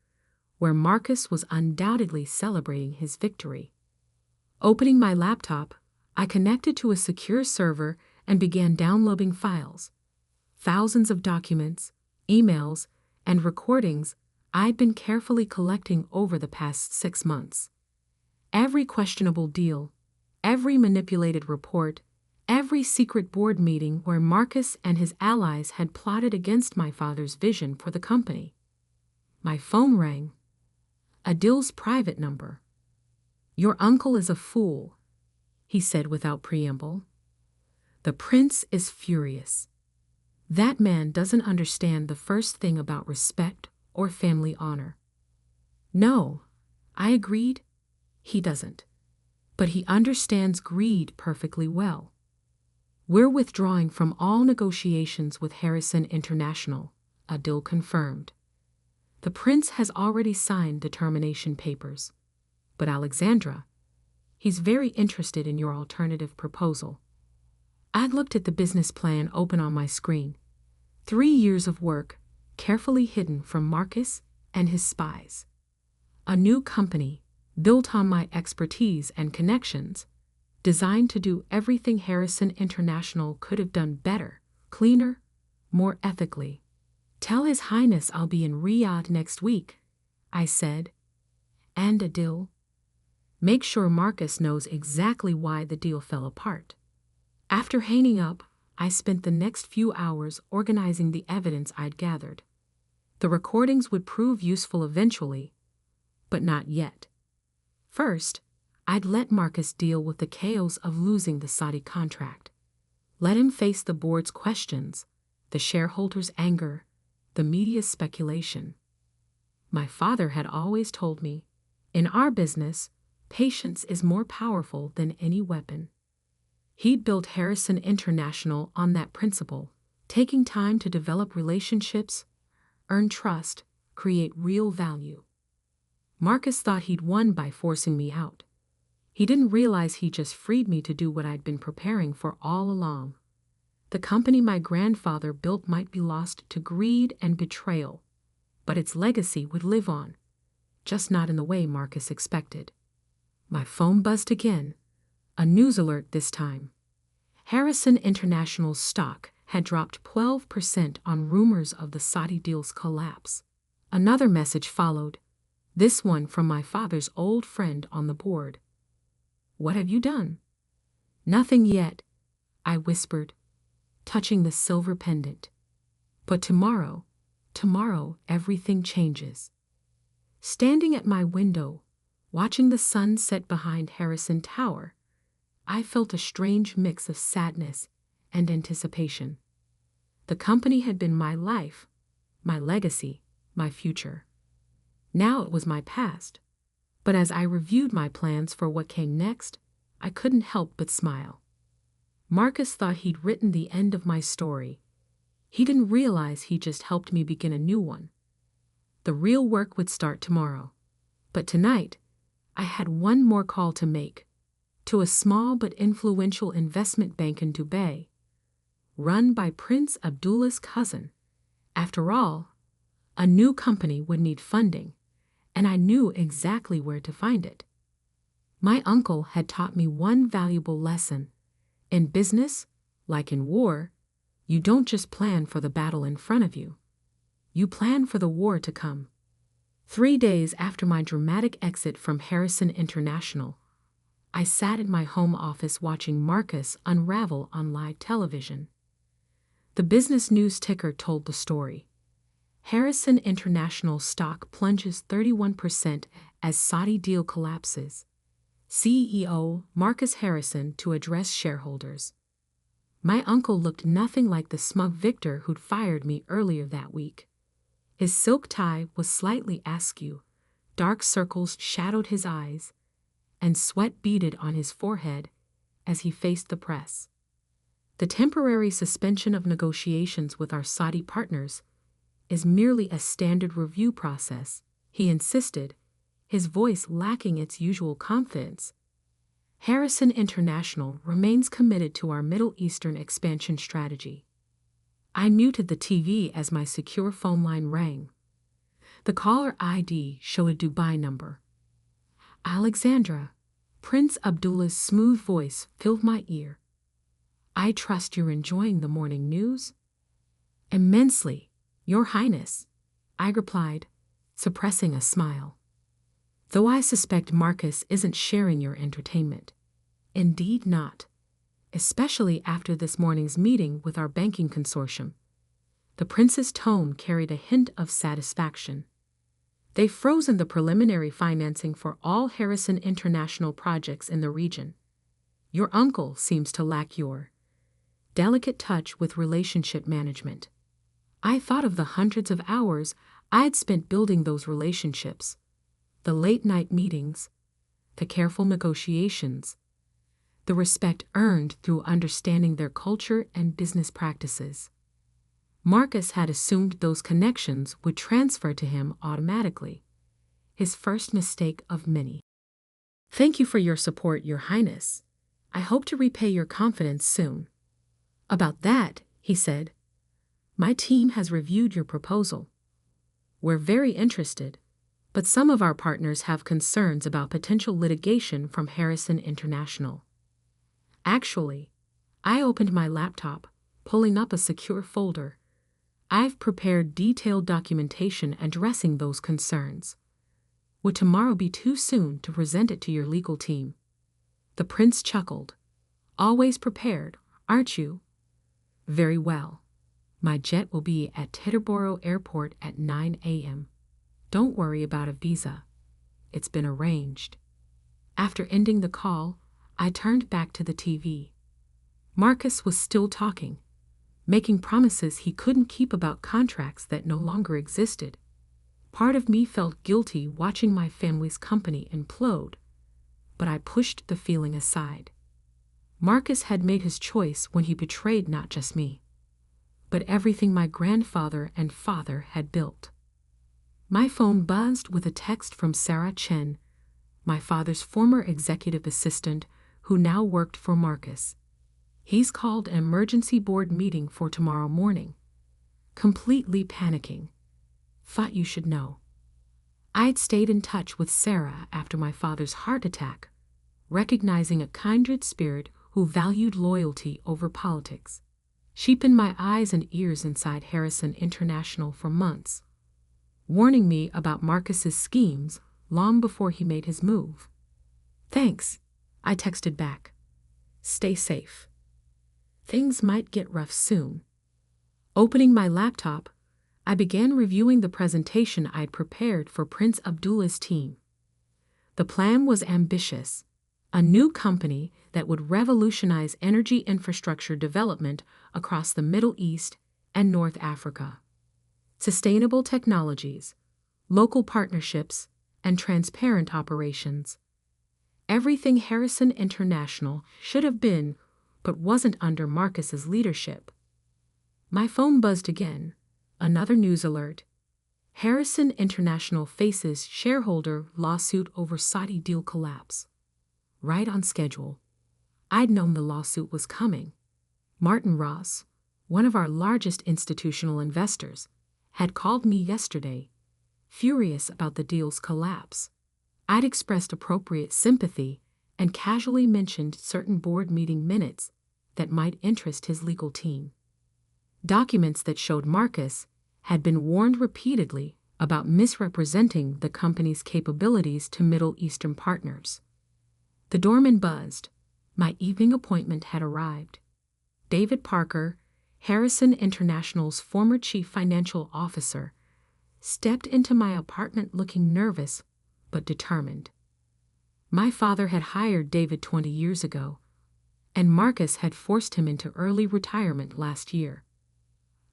where Marcus was undoubtedly celebrating his victory. Opening my laptop, I connected to a secure server and began downloading files. Thousands of documents, emails, and recordings I'd been carefully collecting over the past 6 months. Every questionable deal, every manipulated report, every secret board meeting where Marcus and his allies had plotted against my father's vision for the company. My phone rang. Adil's private number. Your uncle is a fool, he said without preamble. The prince is furious. That man doesn't understand the first thing about respect or family honor. No, I agreed. He doesn't. But he understands greed perfectly well. We're withdrawing from all negotiations with Harrison International, Adil confirmed. The prince has already signed the termination papers. But Alexandra, he's very interested in your alternative proposal. I looked at the business plan open on my screen. 3 years of work, carefully hidden from Marcus and his spies. A new company, built on my expertise and connections, designed to do everything Harrison International could have done better, cleaner, more ethically. Tell His Highness I'll be in Riyadh next week, I said. And Adil, make sure Marcus knows exactly why the deal fell apart. After hanging up, I spent the next few hours organizing the evidence I'd gathered. The recordings would prove useful eventually, but not yet. First, I'd let Marcus deal with the chaos of losing the Saudi contract. Let him face the board's questions, the shareholders' anger, the media's speculation. My father had always told me, In our business, patience is more powerful than any weapon. He'd built Harrison International on that principle, taking time to develop relationships, earn trust, create real value. Marcus thought he'd won by forcing me out. He didn't realize he just freed me to do what I'd been preparing for all along. The company my grandfather built might be lost to greed and betrayal, but its legacy would live on, just not in the way Marcus expected. My phone buzzed again, a news alert this time. Harrison International's stock had dropped 12% on rumors of the Saudi deal's collapse. Another message followed, this one from my father's old friend on the board. "What have you done?" "Nothing yet," I whispered, touching the silver pendant. "But tomorrow everything changes." Standing at my window, watching the sun set behind Harrison Tower, I felt a strange mix of sadness and anticipation. The company had been my life, my legacy, my future. Now it was my past. But as I reviewed my plans for what came next, I couldn't help but smile. Marcus thought he'd written the end of my story. He didn't realize he just helped me begin a new one. The real work would start tomorrow. But tonight, I had one more call to make, to a small but influential investment bank in Dubai, run by Prince Abdullah's cousin. After all, a new company would need funding, and I knew exactly where to find it. My uncle had taught me one valuable lesson. In business, like in war, you don't just plan for the battle in front of you. You plan for the war to come. 3 days after my dramatic exit from Harrison International, I sat in my home office watching Marcus unravel on live television. The business news ticker told the story. Harrison International stock plunges 31% as Saudi deal collapses. CEO Marcus Harrison to address shareholders. My uncle looked nothing like the smug victor who'd fired me earlier that week. His silk tie was slightly askew, dark circles shadowed his eyes, and sweat beaded on his forehead as he faced the press. The temporary suspension of negotiations with our Saudi partners is merely a standard review process, he insisted, his voice lacking its usual confidence. Harrison International remains committed to our Middle Eastern expansion strategy. I muted the TV as my secure phone line rang. The caller ID showed a Dubai number. "Alexandra," Prince Abdullah's smooth voice filled my ear. "I trust you're enjoying the morning news?" "Immensely, Your Highness," I replied, suppressing a smile. "Though I suspect Marcus isn't sharing your entertainment." "Indeed not. Especially after this morning's meeting with our banking consortium." The prince's tone carried a hint of satisfaction. "They've frozen the preliminary financing for all Harrison International projects in the region. Your uncle seems to lack your delicate touch with relationship management." I thought of the hundreds of hours I'd spent building those relationships, the late-night meetings, the careful negotiations, the respect earned through understanding their culture and business practices. Marcus had assumed those connections would transfer to him automatically, his first mistake of many. "Thank you for your support, Your Highness. I hope to repay your confidence soon." "About that," he said, "my team has reviewed your proposal. We're very interested, but some of our partners have concerns about potential litigation from Harrison International." Actually, I opened my laptop, pulling up a secure folder. "I've prepared detailed documentation addressing those concerns. Would tomorrow be too soon to present it to your legal team?" The prince chuckled. "Always prepared, aren't you?" "Very well. My jet will be at Teterboro Airport at 9 a.m. Don't worry about a visa. It's been arranged." After ending the call, I turned back to the TV. Marcus was still talking, making promises he couldn't keep about contracts that no longer existed. Part of me felt guilty watching my family's company implode, but I pushed the feeling aside. Marcus had made his choice when he betrayed not just me, but everything my grandfather and father had built. My phone buzzed with a text from Sarah Chen, my father's former executive assistant who now worked for Marcus. He's called an emergency board meeting for tomorrow morning. Completely panicking. Thought you should know. I'd stayed in touch with Sarah after my father's heart attack, recognizing a kindred spirit who valued loyalty over politics. She'd been my eyes and ears inside Harrison International for months, warning me about Marcus's schemes long before he made his move. Thanks, I texted back. Stay safe. Things might get rough soon. Opening my laptop, I began reviewing the presentation I'd prepared for Prince Abdullah's team. The plan was ambitious, a new company that would revolutionize energy infrastructure development across the Middle East and North Africa. Sustainable technologies, local partnerships, and transparent operations. Everything Harrison International should have been, but wasn't under Marcus's leadership. My phone buzzed again. Another news alert. Harrison International faces shareholder lawsuit over Saudi deal collapse. Right on schedule. I'd known the lawsuit was coming. Martin Ross, one of our largest institutional investors, had called me yesterday, furious about the deal's collapse. I'd expressed appropriate sympathy and casually mentioned certain board meeting minutes that might interest his legal team. Documents that showed Marcus had been warned repeatedly about misrepresenting the company's capabilities to Middle Eastern partners. The doorman buzzed. My evening appointment had arrived. David Parker, Harrison International's former chief financial officer, stepped into my apartment looking nervous but determined. My father had hired David 20 years ago, and Marcus had forced him into early retirement last year.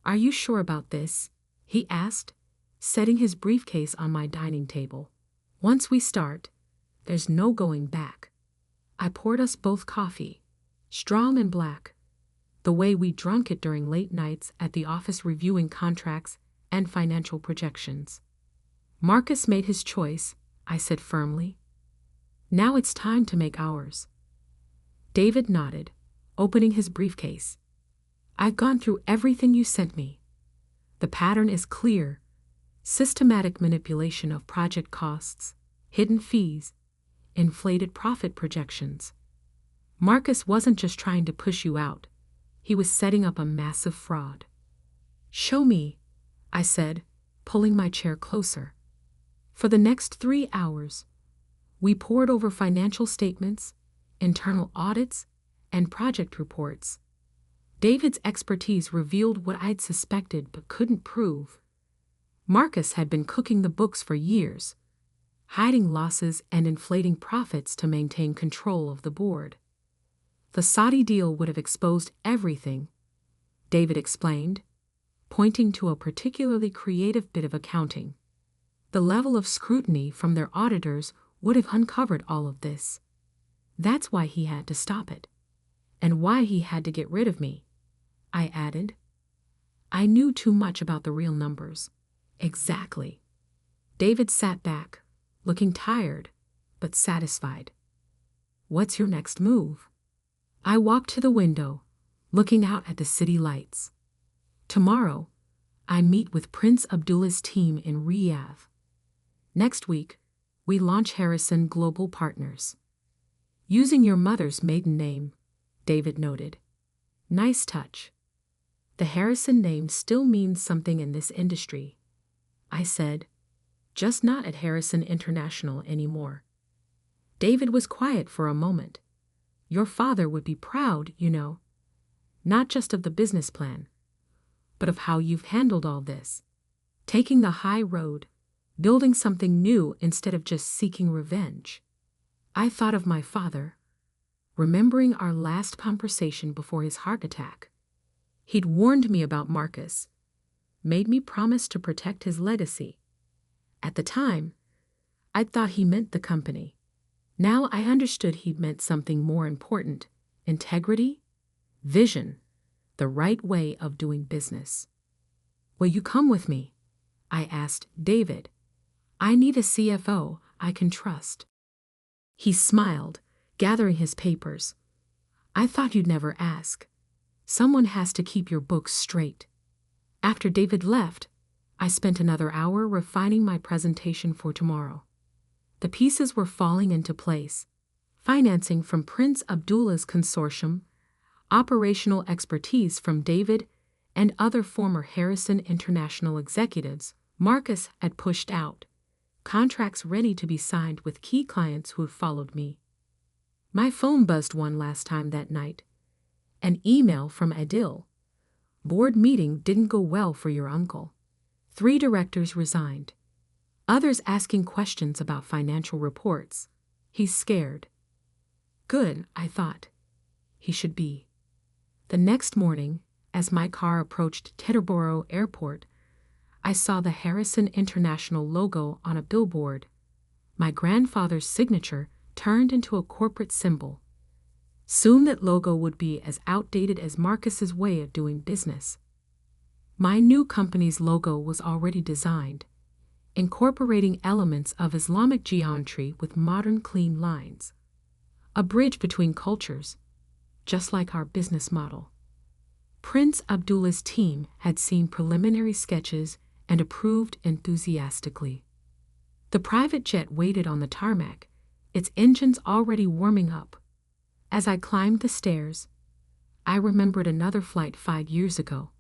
Are you sure about this? He asked, setting his briefcase on my dining table. Once we start, there's no going back. I poured us both coffee, strong and black, the way we drunk it during late nights at the office reviewing contracts and financial projections. Marcus made his choice, I said firmly. Now it's time to make ours. David nodded, opening his briefcase. I've gone through everything you sent me. The pattern is clear. Systematic manipulation of project costs, hidden fees, inflated profit projections. Marcus wasn't just trying to push you out. He was setting up a massive fraud. Show me, I said, pulling my chair closer. For the next 3 hours, we pored over financial statements, internal audits, and project reports. David's expertise revealed what I'd suspected but couldn't prove. Marcus had been cooking the books for years, hiding losses and inflating profits to maintain control of the board. The Saudi deal would have exposed everything, David explained, pointing to a particularly creative bit of accounting. The level of scrutiny from their auditors would have uncovered all of this. That's why he had to stop it, and why he had to get rid of me, I added. I knew too much about the real numbers. Exactly. David sat back, looking tired, but satisfied. What's your next move? I walked to the window, looking out at the city lights. Tomorrow, I meet with Prince Abdullah's team in Riyadh. Next week, we launch Harrison Global Partners. Using your mother's maiden name, David noted. Nice touch. The Harrison name still means something in this industry, I said, just not at Harrison International anymore. David was quiet for a moment. Your father would be proud, you know, not just of the business plan, but of how you've handled all this, taking the high road, building something new instead of just seeking revenge. I thought of my father, remembering our last conversation before his heart attack. He'd warned me about Marcus, made me promise to protect his legacy. At the time, I thought he meant the company. Now I understood he meant something more important: integrity, vision, the right way of doing business. "Will you come with me?" I asked David. "I need a CFO I can trust." He smiled, gathering his papers. "I thought you'd never ask. Someone has to keep your books straight." After David left, I spent another hour refining my presentation for tomorrow. The pieces were falling into place: financing from Prince Abdullah's consortium, operational expertise from David and other former Harrison International executives Marcus had pushed out, contracts ready to be signed with key clients who had followed me. My phone buzzed one last time that night. An email from Adil. "Board meeting didn't go well for your uncle. 3 directors resigned. Others asking questions about financial reports. He's scared." Good, I thought. He should be. The next morning, as my car approached Teterboro Airport, I saw the Harrison International logo on a billboard. My grandfather's signature turned into a corporate symbol. Soon that logo would be as outdated as Marcus's way of doing business. My new company's logo was already designed, incorporating elements of Islamic geometry with modern clean lines. A bridge between cultures, just like our business model. Prince Abdullah's team had seen preliminary sketches and approved enthusiastically. The private jet waited on the tarmac, its engines already warming up. As I climbed the stairs, I remembered another flight 5 years ago,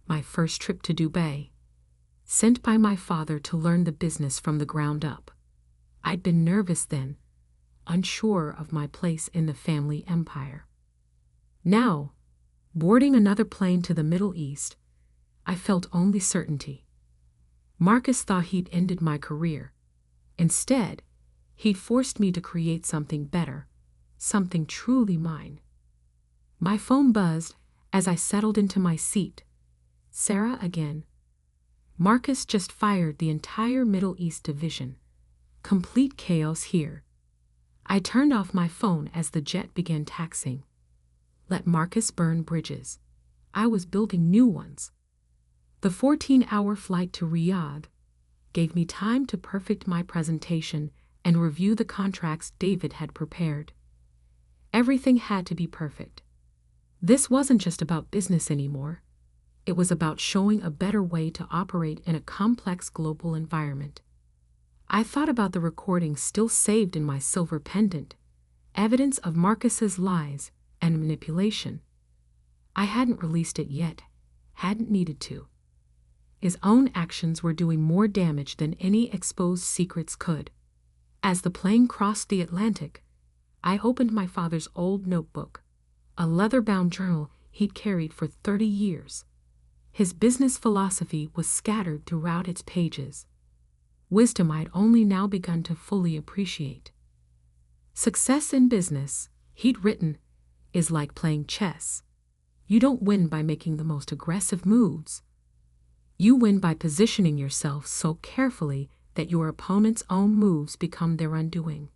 my first trip to Dubai, sent by my father to learn the business from the ground up. I'd been nervous then, unsure of my place in the family empire. Now, boarding another plane to the Middle East, I felt only certainty. Marcus thought he'd ended my career. Instead, he'd forced me to create something better, something truly mine. My phone buzzed as I settled into my seat. Sarah again. "Marcus just fired the entire Middle East division. Complete chaos here." I turned off my phone as the jet began taxiing. Let Marcus burn bridges. I was building new ones. The 14-hour flight to Riyadh gave me time to perfect my presentation and review the contracts David had prepared. Everything had to be perfect. This wasn't just about business anymore. It was about showing a better way to operate in a complex global environment. I thought about the recording still saved in my silver pendant, evidence of Marcus's lies and manipulation. I hadn't released it yet, hadn't needed to. His own actions were doing more damage than any exposed secrets could. As the plane crossed the Atlantic, I opened my father's old notebook, a leather-bound journal he'd carried for 30 years. His business philosophy was scattered throughout its pages. Wisdom I'd only now begun to fully appreciate. "Success in business," he'd written, "is like playing chess. You don't win by making the most aggressive moves. You win by positioning yourself so carefully that your opponent's own moves become their undoing."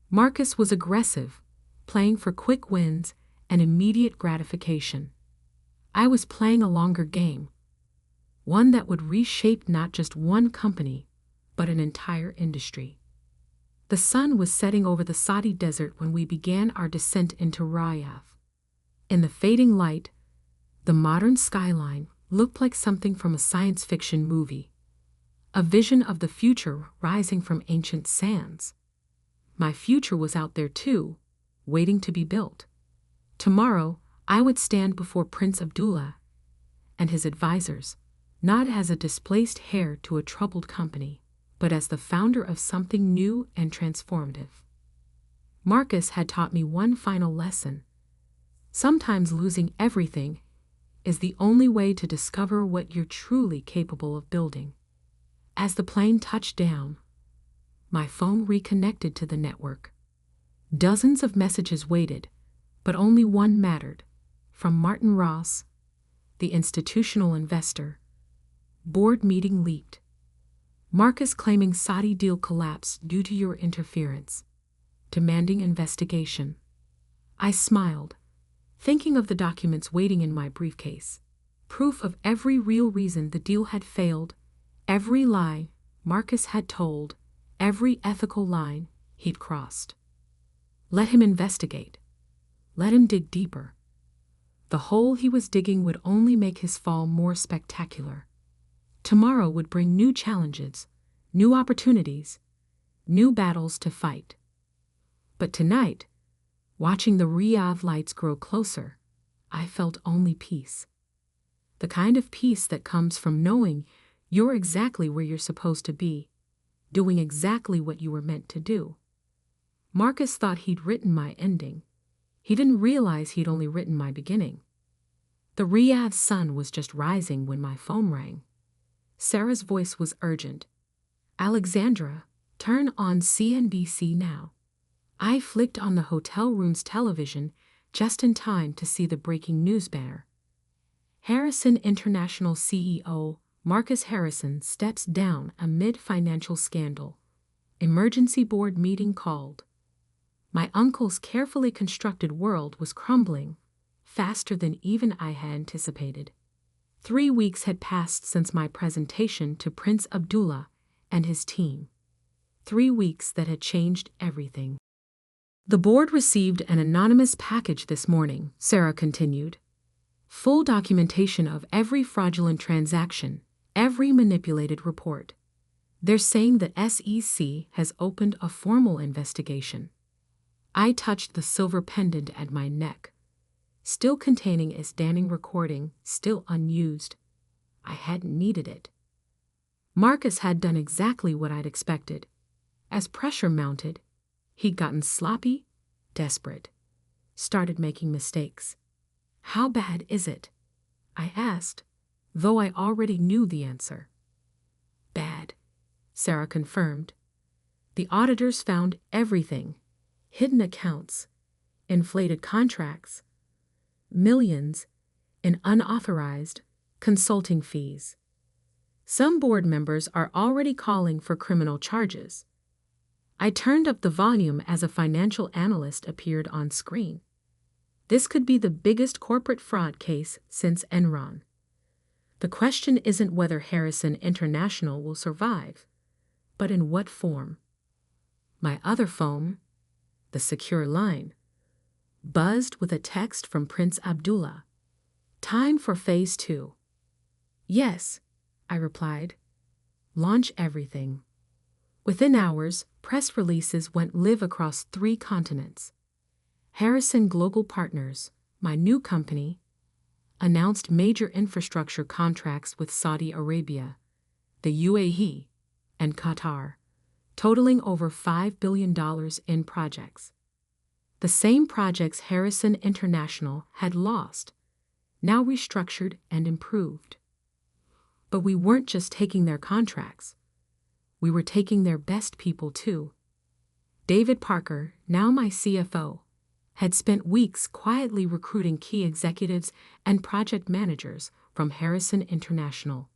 Marcus was aggressive, playing for quick wins and immediate gratification. I was playing a longer game, one that would reshape not just one company, but an entire industry. The sun was setting over the Saudi desert when we began our descent into Riyadh. In the fading light, the modern skyline looked like something from a science fiction movie, a vision of the future rising from ancient sands. My future was out there too, waiting to be built. Tomorrow, I would stand before Prince Abdullah and his advisors, not as a displaced heir to a troubled company, but as the founder of something new and transformative. Marcus had taught me one final lesson. Sometimes losing everything is the only way to discover what you're truly capable of building. As the plane touched down, my phone reconnected to the network. Dozens of messages waited, but only one mattered. From Martin Ross, the institutional investor. Board meeting leaked. Marcus claiming Saudi deal collapsed due to your interference. Demanding investigation. I smiled, thinking of the documents waiting in my briefcase. Proof of every real reason the deal had failed, every lie Marcus had told, every ethical line he'd crossed. Let him investigate. Let him dig deeper. The hole he was digging would only make his fall more spectacular. Tomorrow would bring new challenges, new opportunities, new battles to fight. But tonight, watching the Riyadh lights grow closer, I felt only peace. The kind of peace that comes from knowing you're exactly where you're supposed to be, doing exactly what you were meant to do. Marcus thought he'd written my ending. He didn't realize he'd only written my beginning. The Riyadh sun was just rising when my phone rang. Sarah's voice was urgent. Alexandra, turn on CNBC now. I flicked on the hotel room's television just in time to see the breaking news banner. Harrison International CEO Marcus Harrison steps down amid financial scandal. Emergency board meeting called. My uncle's carefully constructed world was crumbling, faster than even I had anticipated. 3 weeks had passed since my presentation to Prince Abdullah and his team. 3 weeks that had changed everything. The board received an anonymous package this morning, Sarah continued. Full documentation of every fraudulent transaction, every manipulated report. They're saying the SEC has opened a formal investigation. I touched the silver pendant at my neck, still containing a standing recording, still unused. I hadn't needed it. Marcus had done exactly what I'd expected. As pressure mounted, he'd gotten sloppy, desperate, started making mistakes. How bad is it? I asked, though I already knew the answer. Bad, Sarah confirmed. The auditors found everything. Hidden accounts, inflated contracts, millions in unauthorized consulting fees. Some board members are already calling for criminal charges. I turned up the volume as a financial analyst appeared on screen. This could be the biggest corporate fraud case since Enron. The question isn't whether Harrison International will survive, but in what form. My other phone, the secure line, buzzed with a text from Prince Abdullah. Time for phase 2. Yes, I replied. Launch everything. Within hours, press releases went live across 3 continents. Harrison Global Partners, my new company, announced major infrastructure contracts with Saudi Arabia, the UAE, and Qatar, totaling over $5 billion in projects. The same projects Harrison International had lost, now restructured and improved. But we weren't just taking their contracts. We were taking their best people too. David Parker, now my CFO, had spent weeks quietly recruiting key executives and project managers from Harrison International.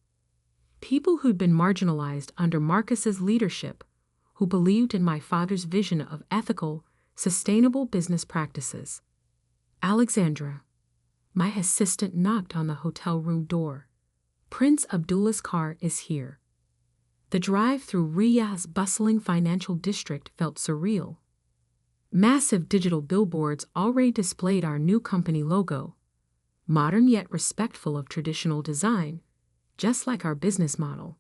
People who'd been marginalized under Marcus's leadership, who believed in my father's vision of ethical, sustainable business practices. Alexandra, my assistant, knocked on the hotel room door. Prince Abdullah's car is here. The drive through Riyadh's bustling financial district felt surreal. Massive digital billboards already displayed our new company logo, modern yet respectful of traditional design, just like our business model.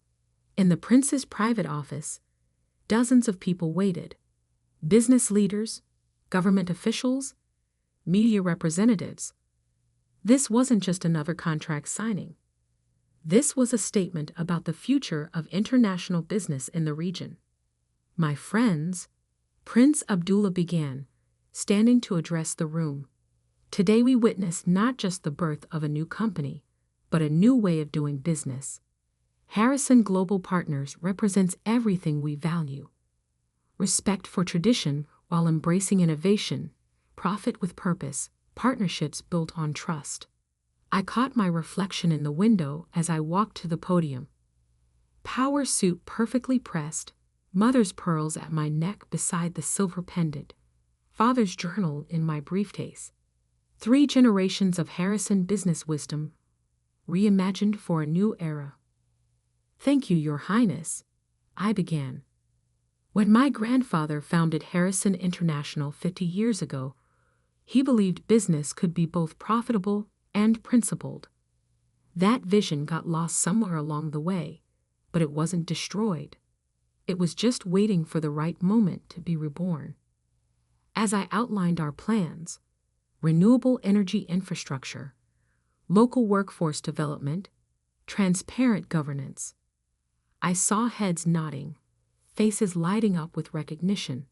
In the prince's private office, dozens of people waited. Business leaders, government officials, media representatives. This wasn't just another contract signing. This was a statement about the future of international business in the region. My friends, Prince Abdullah began, standing to address the room. Today we witness not just the birth of a new company, but a new way of doing business. Harrison Global Partners represents everything we value. Respect for tradition while embracing innovation, profit with purpose, partnerships built on trust. I caught my reflection in the window as I walked to the podium. power suit perfectly pressed, mother's pearls at my neck beside the silver pendant, father's journal in my briefcase. 3 generations of Harrison business wisdom, reimagined for a new era. Thank you, Your Highness, I began. When my grandfather founded Harrison International 50 years ago, he believed business could be both profitable and principled. That vision got lost somewhere along the way, but it wasn't destroyed. It was just waiting for the right moment to be reborn. As I outlined our plans, renewable energy infrastructure, local workforce development, transparent governance, I saw heads nodding, faces lighting up with recognition.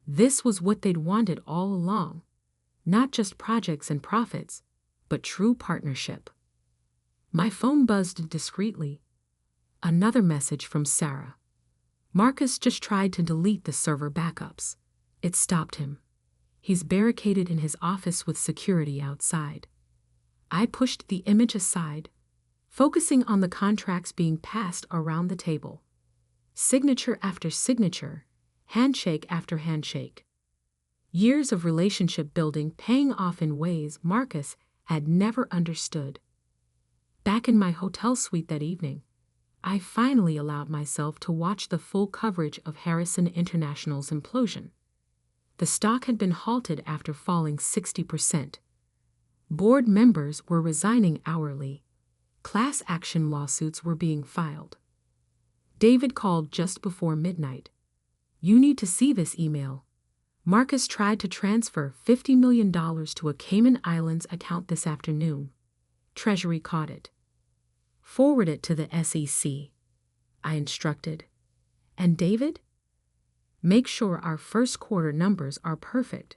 This was what they'd wanted all along, not just projects and profits, but true partnership. My phone buzzed discreetly. Another message from Sarah. Marcus just tried to delete the server backups. It stopped him. He's barricaded in his office with security outside. I pushed the image aside, focusing on the contracts being passed around the table. Signature after signature, handshake after handshake. Years of relationship building paying off in ways Marcus had never understood. Back in my hotel suite that evening, I finally allowed myself to watch the full coverage of Harrison International's implosion. The stock had been halted after falling 60%. Board members were resigning hourly. Class action lawsuits were being filed. David called just before midnight. You need to see this email. Marcus tried to transfer $50 million to a Cayman Islands account this afternoon. Treasury caught it. Forward it to the SEC, I instructed. And David? Make sure our first quarter numbers are perfect.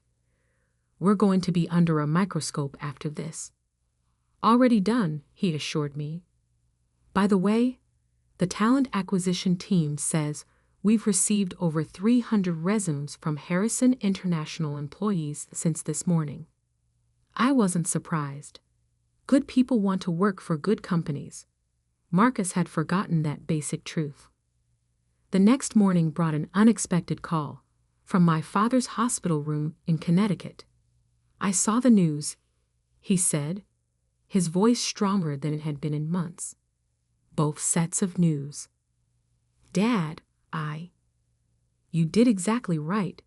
We're going to be under a microscope after this. Already done, he assured me. By the way, the talent acquisition team says we've received over 300 resumes from Harrison International employees since this morning. I wasn't surprised. Good people want to work for good companies. Marcus had forgotten that basic truth. The next morning brought an unexpected call from my father's hospital room in Connecticut. I saw the news, he said, his voice stronger than it had been in months. Both sets of news. Dad, You did exactly right.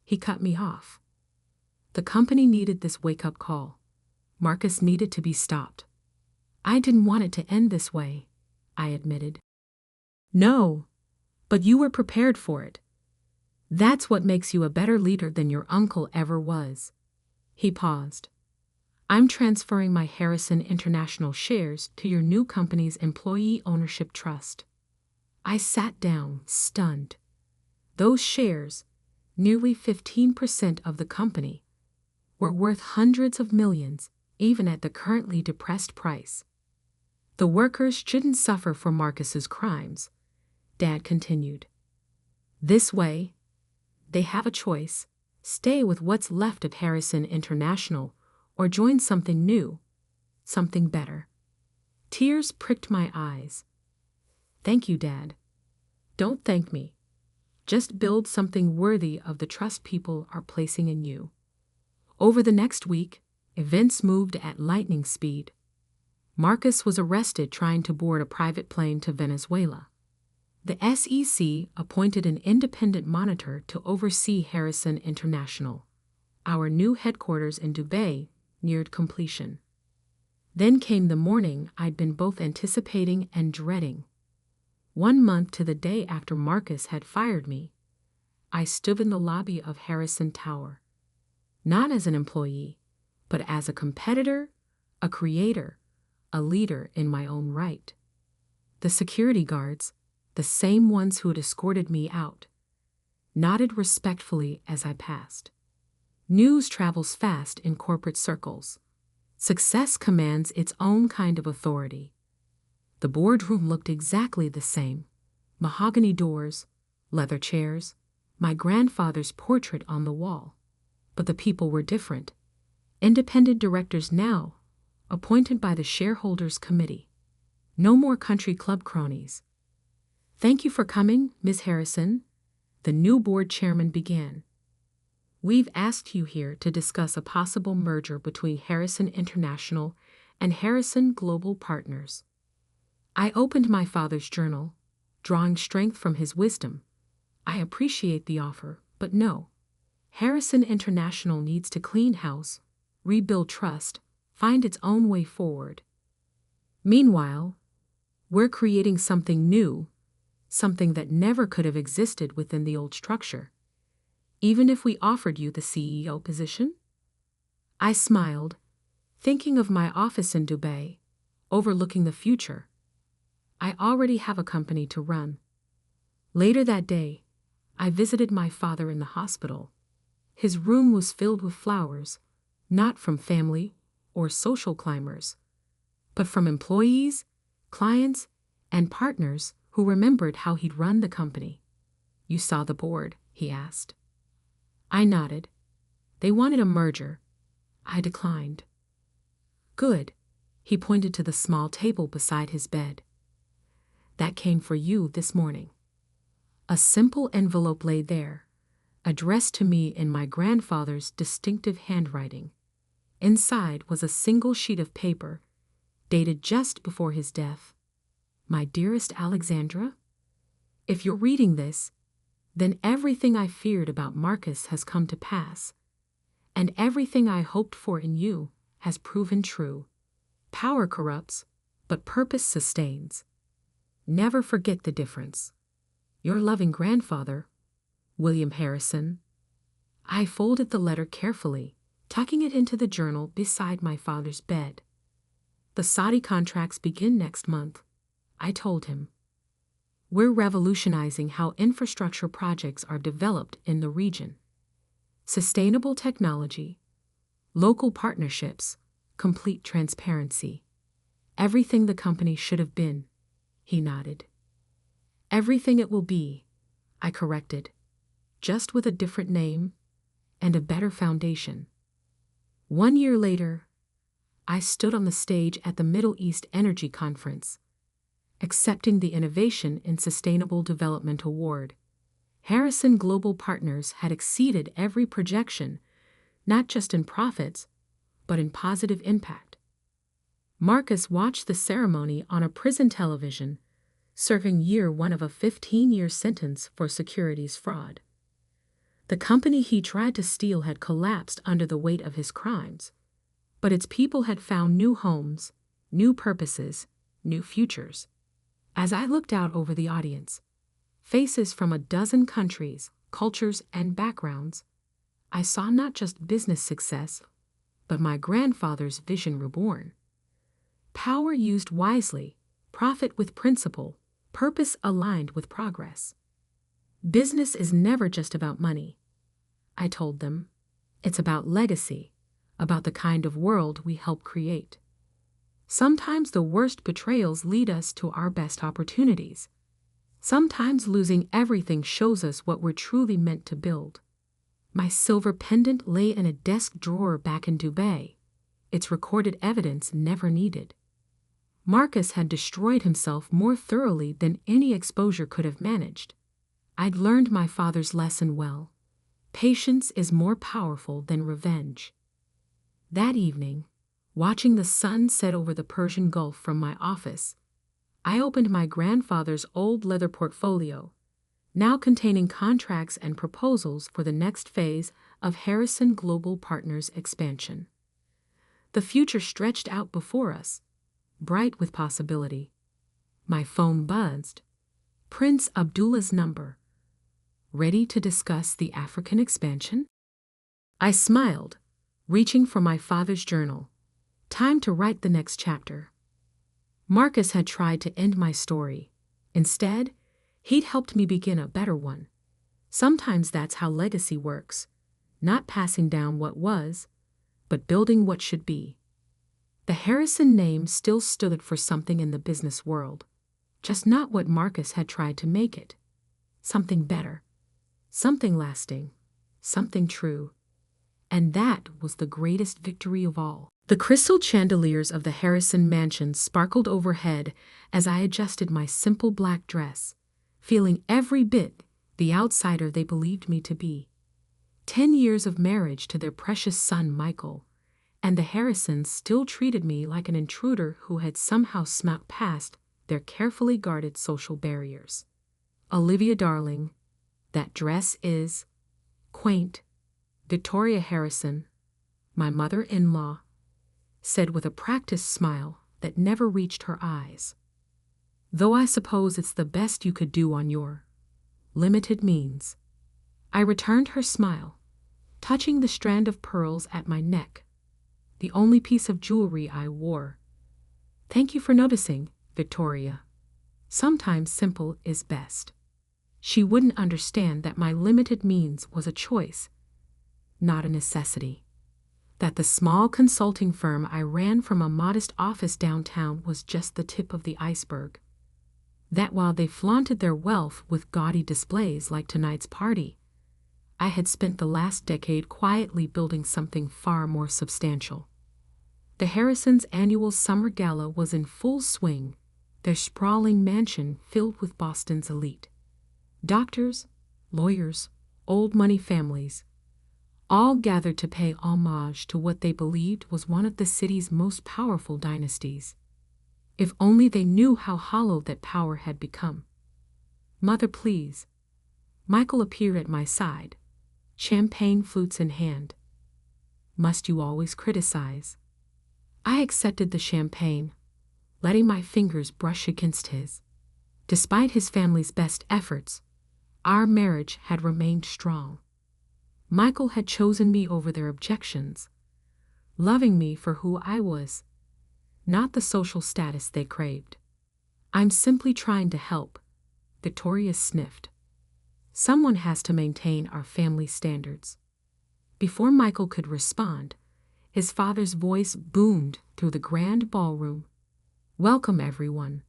He cut me off. The company needed this wake-up call. Marcus needed to be stopped. I didn't want it to end this way, I admitted. No, but you were prepared for it. That's what makes you a better leader than your uncle ever was. He paused. I'm transferring my Harrison International shares to your new company's employee ownership trust. I sat down, stunned. Those shares, nearly 15% of the company, were worth hundreds of millions, even at the currently depressed price. The workers shouldn't suffer for Marcus's crimes, Dad continued. This way, they have a choice: stay with what's left of Harrison International or join something new, something better. Tears pricked my eyes. Thank you, Dad. Don't thank me. Just build something worthy of the trust people are placing in you. Over the next week, events moved at lightning speed. Marcus was arrested trying to board a private plane to Venezuela. The SEC appointed an independent monitor to oversee Harrison International. Our new headquarters in Dubai neared completion. Then came the morning I'd been both anticipating and dreading. 1 month to the day after Marcus had fired me, I stood in the lobby of Harrison Tower. Not as an employee, but as a competitor, a creator, a leader in my own right. The security guards, the same ones who had escorted me out, nodded respectfully as I passed. News travels fast in corporate circles. Success commands its own kind of authority. The boardroom looked exactly the same. Mahogany doors, leather chairs, my grandfather's portrait on the wall. But the people were different. Independent directors now, appointed by the shareholders' committee. No more country club cronies. Thank you for coming, Ms. Harrison, the new board chairman began. We've asked you here to discuss a possible merger between Harrison International and Harrison Global Partners. I opened my father's journal, drawing strength from his wisdom. I appreciate the offer, but no. Harrison International needs to clean house, rebuild trust, find its own way forward. Meanwhile, we're creating something new, something that never could have existed within the old structure. Even if we offered you the CEO position? I smiled, thinking of my office in Dubai, overlooking the future. I already have a company to run. Later that day, I visited my father in the hospital. His room was filled with flowers, not from family or social climbers, but from employees, clients, and partners who remembered how he'd run the company. "You saw the board?" he asked. I nodded. They wanted a merger. I declined. "Good." He pointed to the small table beside his bed. "That came for you this morning." A simple envelope lay there, addressed to me in my grandfather's distinctive handwriting. Inside was a single sheet of paper, dated just before his death. "My dearest Alexandra, if you're reading this, then everything I feared about Marcus has come to pass, and everything I hoped for in you has proven true. Power corrupts, but purpose sustains. Never forget the difference. Your loving grandfather, William Harrison." I folded the letter carefully, tucking it into the journal beside my father's bed. "The Saudi contracts begin next month," I told him. "We're revolutionizing how infrastructure projects are developed in the region. Sustainable technology, local partnerships, complete transparency. Everything the company should have been," he nodded. "Everything it will be," I corrected, "just with a different name and a better foundation." 1 year later, I stood on the stage at the Middle East Energy Conference, accepting the Innovation in Sustainable Development Award. Harrison Global Partners had exceeded every projection, not just in profits, but in positive impact. Marcus watched the ceremony on a prison television, serving year 1 of a 15-year sentence for securities fraud. The company he tried to steal had collapsed under the weight of his crimes, but its people had found new homes, new purposes, new futures. As I looked out over the audience, faces from a dozen countries, cultures, and backgrounds, I saw not just business success, but my grandfather's vision reborn. Power used wisely, profit with principle, purpose aligned with progress. Business is never just about money, I told them. It's about legacy, about the kind of world we help create. Sometimes the worst betrayals lead us to our best opportunities. Sometimes losing everything shows us what we're truly meant to build. My silver pendant lay in a desk drawer back in Dubai, its recorded evidence never needed. Marcus had destroyed himself more thoroughly than any exposure could have managed. I'd learned my father's lesson well. Patience is more powerful than revenge. That evening, watching the sun set over the Persian Gulf from my office, I opened my grandfather's old leather portfolio, now containing contracts and proposals for the next phase of Harrison Global Partners' expansion. The future stretched out before us, bright with possibility. My phone buzzed. Prince Abdullah's number. "Ready to discuss the African expansion?" I smiled, reaching for my father's journal. Time to write the next chapter. Marcus had tried to end my story. Instead, he'd helped me begin a better one. Sometimes that's how legacy works, not passing down what was, but building what should be. The Harrison name still stood for something in the business world, just not what Marcus had tried to make it. Something better, something lasting, something true. And that was the greatest victory of all. The crystal chandeliers of the Harrison mansion sparkled overhead as I adjusted my simple black dress, feeling every bit the outsider they believed me to be. 10 years of marriage to their precious son Michael, and the Harrisons still treated me like an intruder who had somehow smacked past their carefully guarded social barriers. Olivia darling, that dress is quaint. Victoria Harrison, my mother-in-law, said with a practiced smile that never reached her eyes. Though I suppose it's the best you could do on your limited means. I returned her smile, touching the strand of pearls at my neck, the only piece of jewelry I wore. Thank you for noticing, Victoria. Sometimes simple is best. She wouldn't understand that my limited means was a choice, not a necessity. That the small consulting firm I ran from a modest office downtown was just the tip of the iceberg. That while they flaunted their wealth with gaudy displays like tonight's party, I had spent the last decade quietly building something far more substantial. The Harrisons' annual summer gala was in full swing, their sprawling mansion filled with Boston's elite. Doctors, lawyers, old money families, all gathered to pay homage to what they believed was one of the city's most powerful dynasties. If only they knew how hollow that power had become. Mother, please. Michael appeared at my side, champagne flutes in hand. Must you always criticize? I accepted the champagne, letting my fingers brush against his. Despite his family's best efforts, our marriage had remained strong. Michael had chosen me over their objections, loving me for who I was, not the social status they craved. I'm simply trying to help, Victoria sniffed. Someone has to maintain our family standards. Before Michael could respond, his father's voice boomed through the grand ballroom. Welcome, everyone.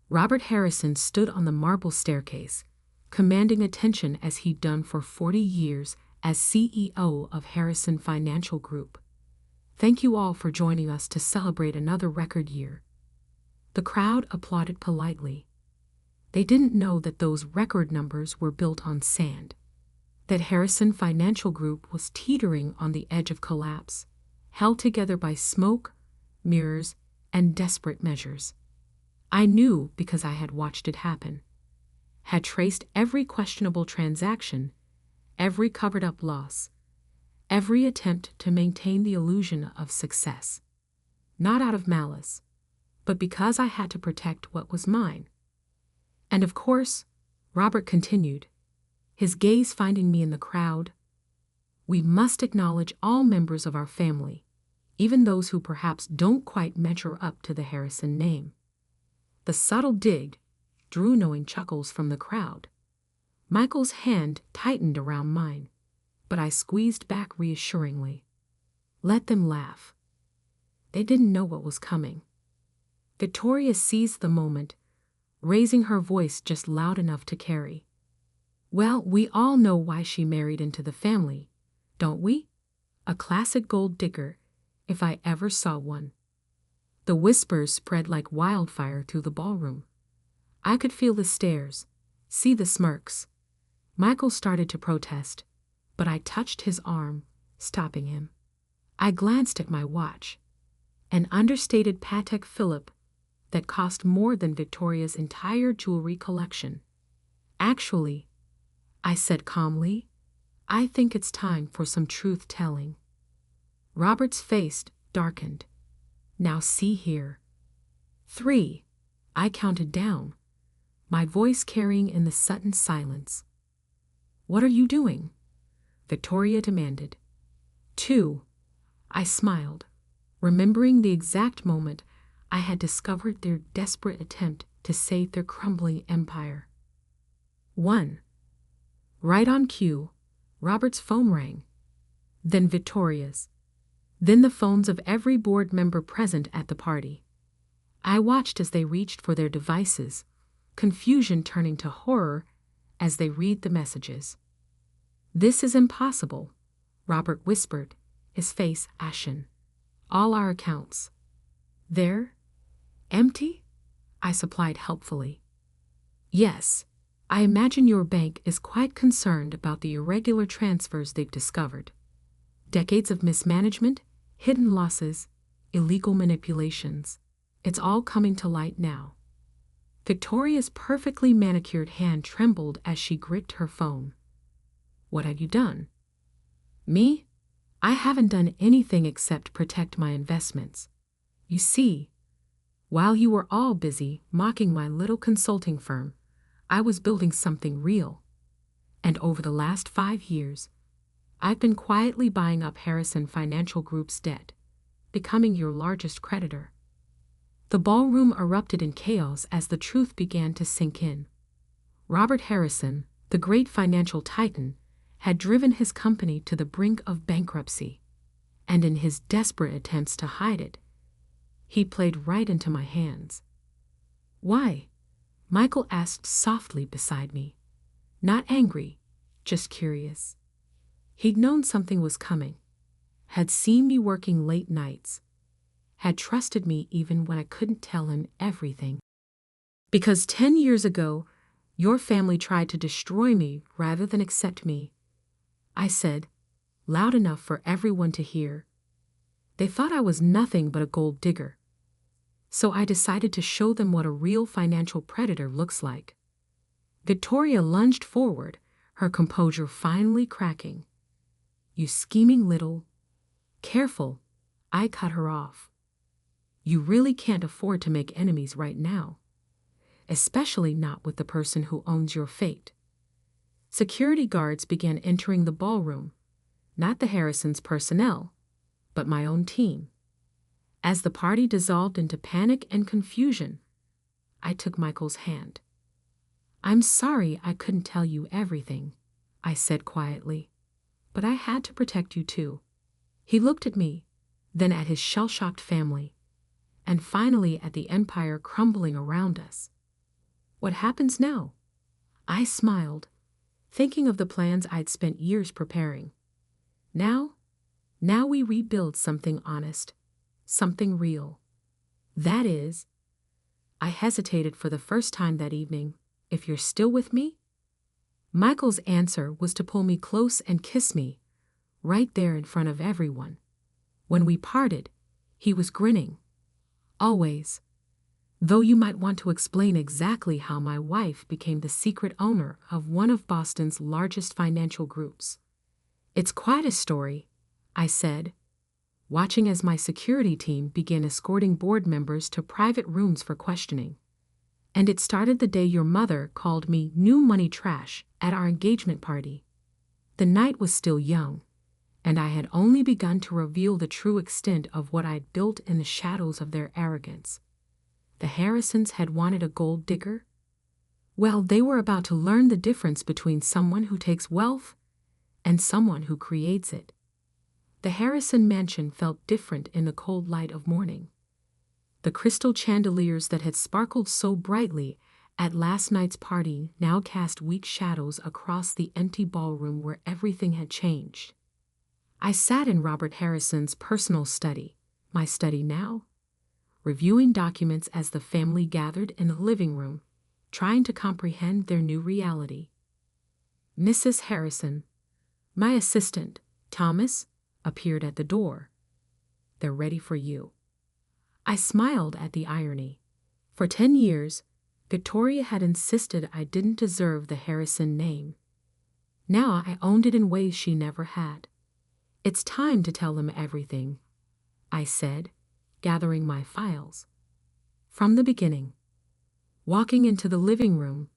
Robert Harrison stood on the marble staircase, commanding attention as he'd done for 40 years as CEO of Harrison Financial Group. Thank you all for joining us to celebrate another record year. The crowd applauded politely. They didn't know that those record numbers were built on sand, that Harrison Financial Group was teetering on the edge of collapse, held together by smoke, mirrors, and desperate measures. I knew because I had watched it happen, had traced every questionable transaction, every covered-up loss, every attempt to maintain the illusion of success. Not out of malice, but because I had to protect what was mine. And of course, Robert continued, his gaze finding me in the crowd, we must acknowledge all members of our family, even those who perhaps don't quite measure up to the Harrison name. The subtle dig drew knowing chuckles from the crowd. Michael's hand tightened around mine, but I squeezed back reassuringly. Let them laugh. They didn't know what was coming. Victoria seized the moment, raising her voice just loud enough to carry. Well, we all know why she married into the family, don't we? A classic gold digger, if I ever saw one. The whispers spread like wildfire through the ballroom. I could feel the stares, see the smirks. Michael started to protest, but I touched his arm, stopping him. I glanced at my watch, an understated Patek Philippe that cost more than Victoria's entire jewelry collection. Actually, I said calmly, I think it's time for some truth-telling. Robert's face darkened. Now see here. 3. I counted down, my voice carrying in the sudden silence. What are you doing? Victoria demanded. 2. I smiled, remembering the exact moment I had discovered their desperate attempt to save their crumbling empire. 1. Right on cue, Robert's phone rang. Then Victoria's. Then the phones of every board member present at the party. I watched as they reached for their devices, confusion turning to horror as they read the messages. This is impossible, Robert whispered, his face ashen. All our accounts. They're empty? I supplied helpfully. Yes, I imagine your bank is quite concerned about the irregular transfers they've discovered. Decades of mismanagement, hidden losses, illegal manipulations. It's all coming to light now. Victoria's perfectly manicured hand trembled as she gripped her phone. What have you done? Me? I haven't done anything except protect my investments. You see, while you were all busy mocking my little consulting firm, I was building something real. And over the last 5 years, I've been quietly buying up Harrison Financial Group's debt, becoming your largest creditor. The ballroom erupted in chaos as the truth began to sink in. Robert Harrison, the great financial titan, had driven his company to the brink of bankruptcy, and in his desperate attempts to hide it, he played right into my hands. Why? Michael asked softly beside me. Not angry, just curious. He'd known something was coming, had seen me working late nights, had trusted me even when I couldn't tell him everything. Because 10 years ago, your family tried to destroy me rather than accept me, I said, loud enough for everyone to hear. They thought I was nothing but a gold digger. So I decided to show them what a real financial predator looks like. Victoria lunged forward, her composure finally cracking. You scheming little... Careful, I cut her off. You really can't afford to make enemies right now. Especially not with the person who owns your fate. Security guards began entering the ballroom, not the Harrisons' personnel, but my own team. As the party dissolved into panic and confusion, I took Michael's hand. I'm sorry I couldn't tell you everything, I said quietly, but I had to protect you too. He looked at me, then at his shell-shocked family, and finally at the empire crumbling around us. What happens now? I smiled, thinking of the plans I'd spent years preparing. Now we rebuild something honest, something real. That is, I hesitated for the first time that evening, if you're still with me? Michael's answer was to pull me close and kiss me, right there in front of everyone. When we parted, he was grinning. Always. Though you might want to explain exactly how my wife became the secret owner of one of Boston's largest financial groups. It's quite a story, I said, watching as my security team began escorting board members to private rooms for questioning. And it started the day your mother called me new money trash at our engagement party. The night was still young, and I had only begun to reveal the true extent of what I'd built in the shadows of their arrogance. The Harrisons had wanted a gold digger? Well, they were about to learn the difference between someone who takes wealth and someone who creates it. The Harrison mansion felt different in the cold light of morning. The crystal chandeliers that had sparkled so brightly at last night's party now cast weak shadows across the empty ballroom where everything had changed. I sat in Robert Harrison's personal study, my study now, reviewing documents as the family gathered in the living room, trying to comprehend their new reality. Mrs. Harrison, my assistant, Thomas, appeared at the door. They're ready for you. I smiled at the irony. For 10 years, Victoria had insisted I didn't deserve the Harrison name. Now I owned it in ways she never had. It's time to tell them everything, I said, gathering my files. From the beginning. Walking into the living room,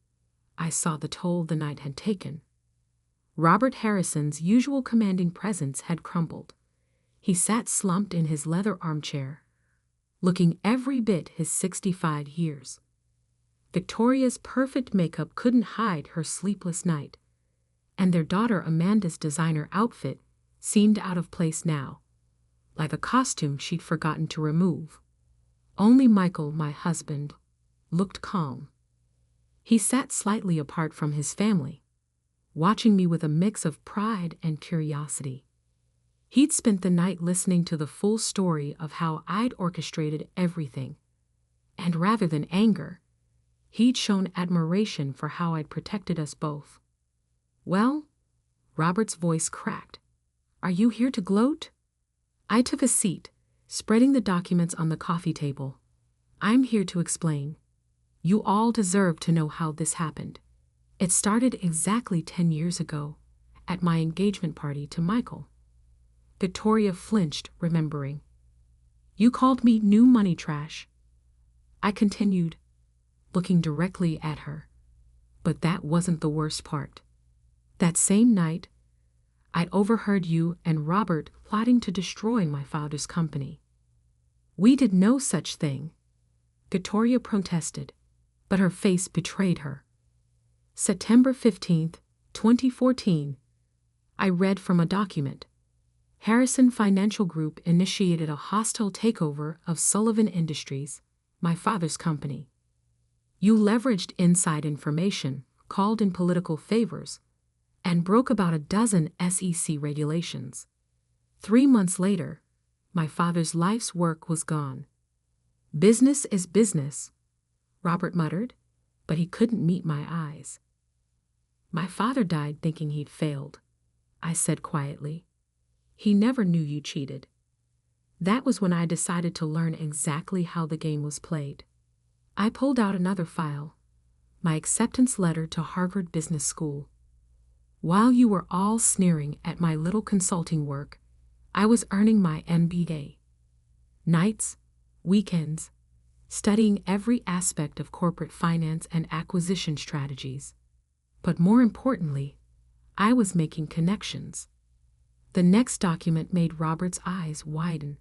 I saw the toll the night had taken. Robert Harrison's usual commanding presence had crumbled. He sat slumped in his leather armchair, looking every bit his 65 years. Victoria's perfect makeup couldn't hide her sleepless night, and their daughter Amanda's designer outfit seemed out of place now, like a costume she'd forgotten to remove. Only Michael, my husband, looked calm. He sat slightly apart from his family, watching me with a mix of pride and curiosity. He'd spent the night listening to the full story of how I'd orchestrated everything, and rather than anger, He'd shown admiration for how I'd protected us both. Well, Robert's voice cracked. Are you here to gloat? I took a seat, spreading the documents on the coffee table. I'm here to explain. You all deserve to know how this happened. It started exactly 10 years ago, at my engagement party to Michael. Victoria flinched, remembering. You called me new money trash. I continued, looking directly at her. But that wasn't the worst part. That same night, I'd overheard you and Robert plotting to destroy my father's company. We did no such thing. Victoria protested, but her face betrayed her. September 15th, 2014, I read from a document. Harrison Financial Group initiated a hostile takeover of Sullivan Industries, my father's company. You leveraged inside information, called in political favors, and broke about a dozen SEC regulations. 3 months later, my father's life's work was gone. Business is business, Robert muttered, but he couldn't meet my eyes. My father died thinking he'd failed, I said quietly. He never knew you cheated. That was when I decided to learn exactly how the game was played. I pulled out another file, my acceptance letter to Harvard Business School. While you were all sneering at my little consulting work, I was earning my MBA. Nights, weekends, studying every aspect of corporate finance and acquisition strategies. But more importantly, I was making connections. The next document made Robert's eyes widen.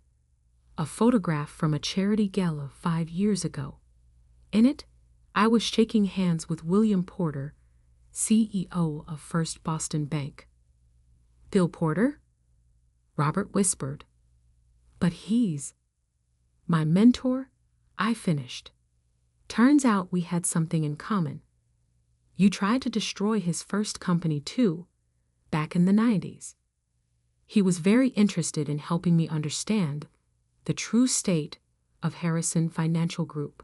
A photograph from a charity gala 5 years ago. In it, I was shaking hands with William Porter, CEO of First Boston Bank. Bill Porter? Robert whispered. But he's my mentor. I finished. Turns out we had something in common. You tried to destroy his first company too, back in the 90s. He was very interested in helping me understand the true state of Harrison Financial Group.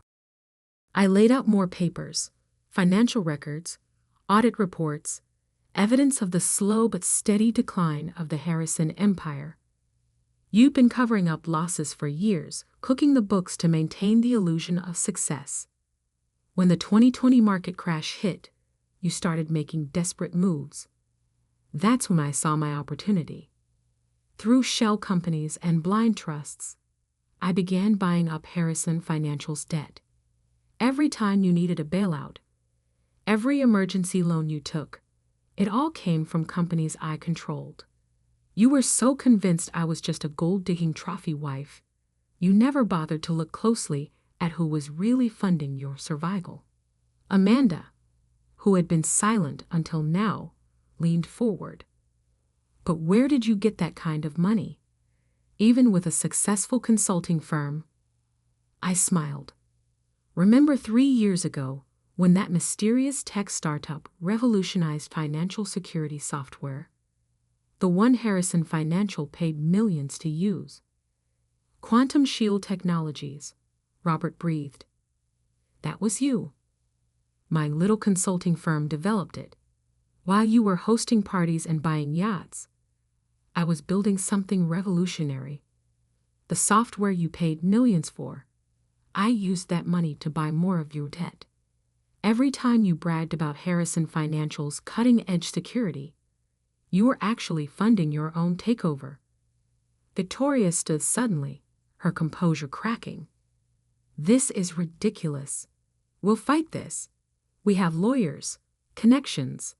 I laid out more papers, financial records, audit reports, evidence of the slow but steady decline of the Harrison empire. You've been covering up losses for years, cooking the books to maintain the illusion of success. When the 2020 market crash hit, you started making desperate moves. That's when I saw my opportunity. Through shell companies and blind trusts, I began buying up Harrison Financial's debt. Every time you needed a bailout, every emergency loan you took, it all came from companies I controlled. You were so convinced I was just a gold-digging trophy wife, you never bothered to look closely at who was really funding your survival. Amanda, who had been silent until now, leaned forward. But where did you get that kind of money? Even with a successful consulting firm? I smiled. Remember 3 years ago, when that mysterious tech startup revolutionized financial security software? The one Harrison Financial paid millions to use. Quantum Shield Technologies, Robert breathed. That was you. My little consulting firm developed it. While you were hosting parties and buying yachts, I was building something revolutionary. The software you paid millions for. I used that money to buy more of your debt. Every time you bragged about Harrison Financial's cutting-edge security, you were actually funding your own takeover. Victoria stood suddenly, her composure cracking. This is ridiculous. We'll fight this. We have lawyers, connections.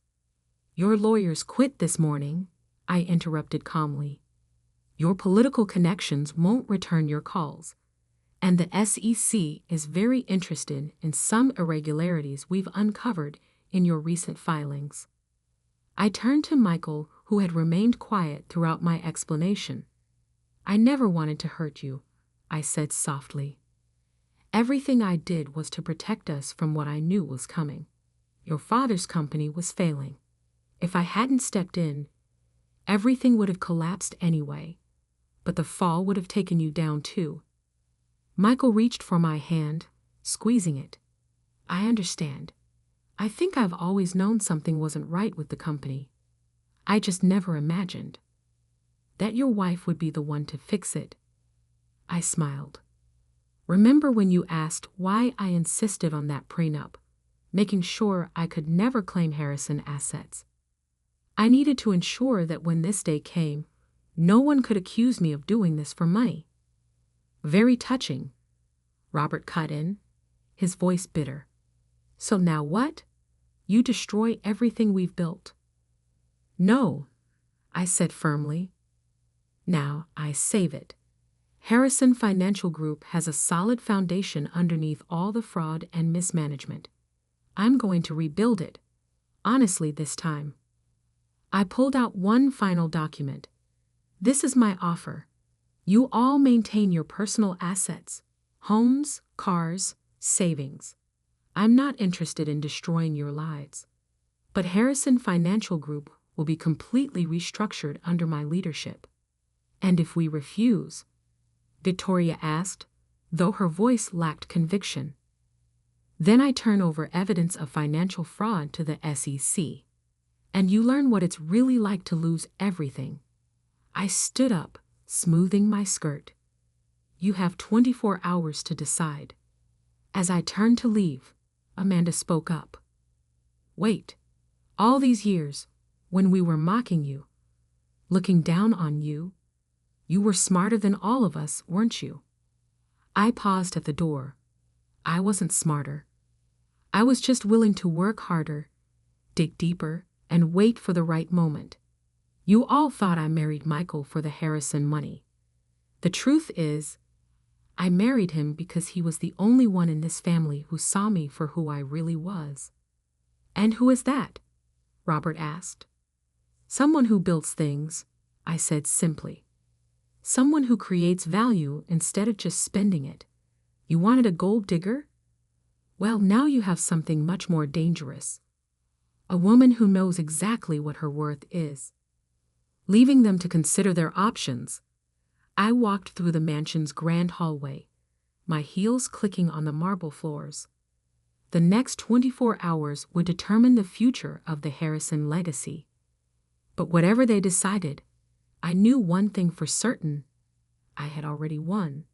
Your lawyers quit this morning, I interrupted calmly. Your political connections won't return your calls. And the SEC is very interested in some irregularities we've uncovered in your recent filings. I turned to Michael, who had remained quiet throughout my explanation. I never wanted to hurt you, I said softly. Everything I did was to protect us from what I knew was coming. Your father's company was failing. If I hadn't stepped in, everything would have collapsed anyway, but the fall would have taken you down too. Michael reached for my hand, squeezing it. I understand. I think I've always known something wasn't right with the company. I just never imagined that your wife would be the one to fix it. I smiled. Remember when you asked why I insisted on that prenup, making sure I could never claim Harrison assets? I needed to ensure that when this day came, no one could accuse me of doing this for money. Very touching, Robert cut in, his voice bitter. So now what? You destroy everything we've built. No, I said firmly. Now I save it. Harrison Financial Group has a solid foundation underneath all the fraud and mismanagement. I'm going to rebuild it, honestly this time. I pulled out one final document. This is my offer. You all maintain your personal assets, homes, cars, savings. I'm not interested in destroying your lives. But Harrison Financial Group will be completely restructured under my leadership. And if we refuse? Victoria asked, though her voice lacked conviction. Then I turn over evidence of financial fraud to the SEC. And you learn what it's really like to lose everything. I stood up, smoothing my skirt. You have 24 hours to decide. As I turned to leave, Amanda spoke up. Wait, all these years, when we were mocking you, looking down on you, you were smarter than all of us, weren't you? I paused at the door. I wasn't smarter. I was just willing to work harder, dig deeper, and wait for the right moment. You all thought I married Michael for the Harrison money. The truth is, I married him because he was the only one in this family who saw me for who I really was. And who is that? Robert asked. Someone who builds things, I said simply. Someone who creates value instead of just spending it. You wanted a gold digger? Well, now you have something much more dangerous. A woman who knows exactly what her worth is. Leaving them to consider their options, I walked through the mansion's grand hallway, my heels clicking on the marble floors. The next 24 hours would determine the future of the Harrison legacy. But whatever they decided, I knew one thing for certain. I had already won.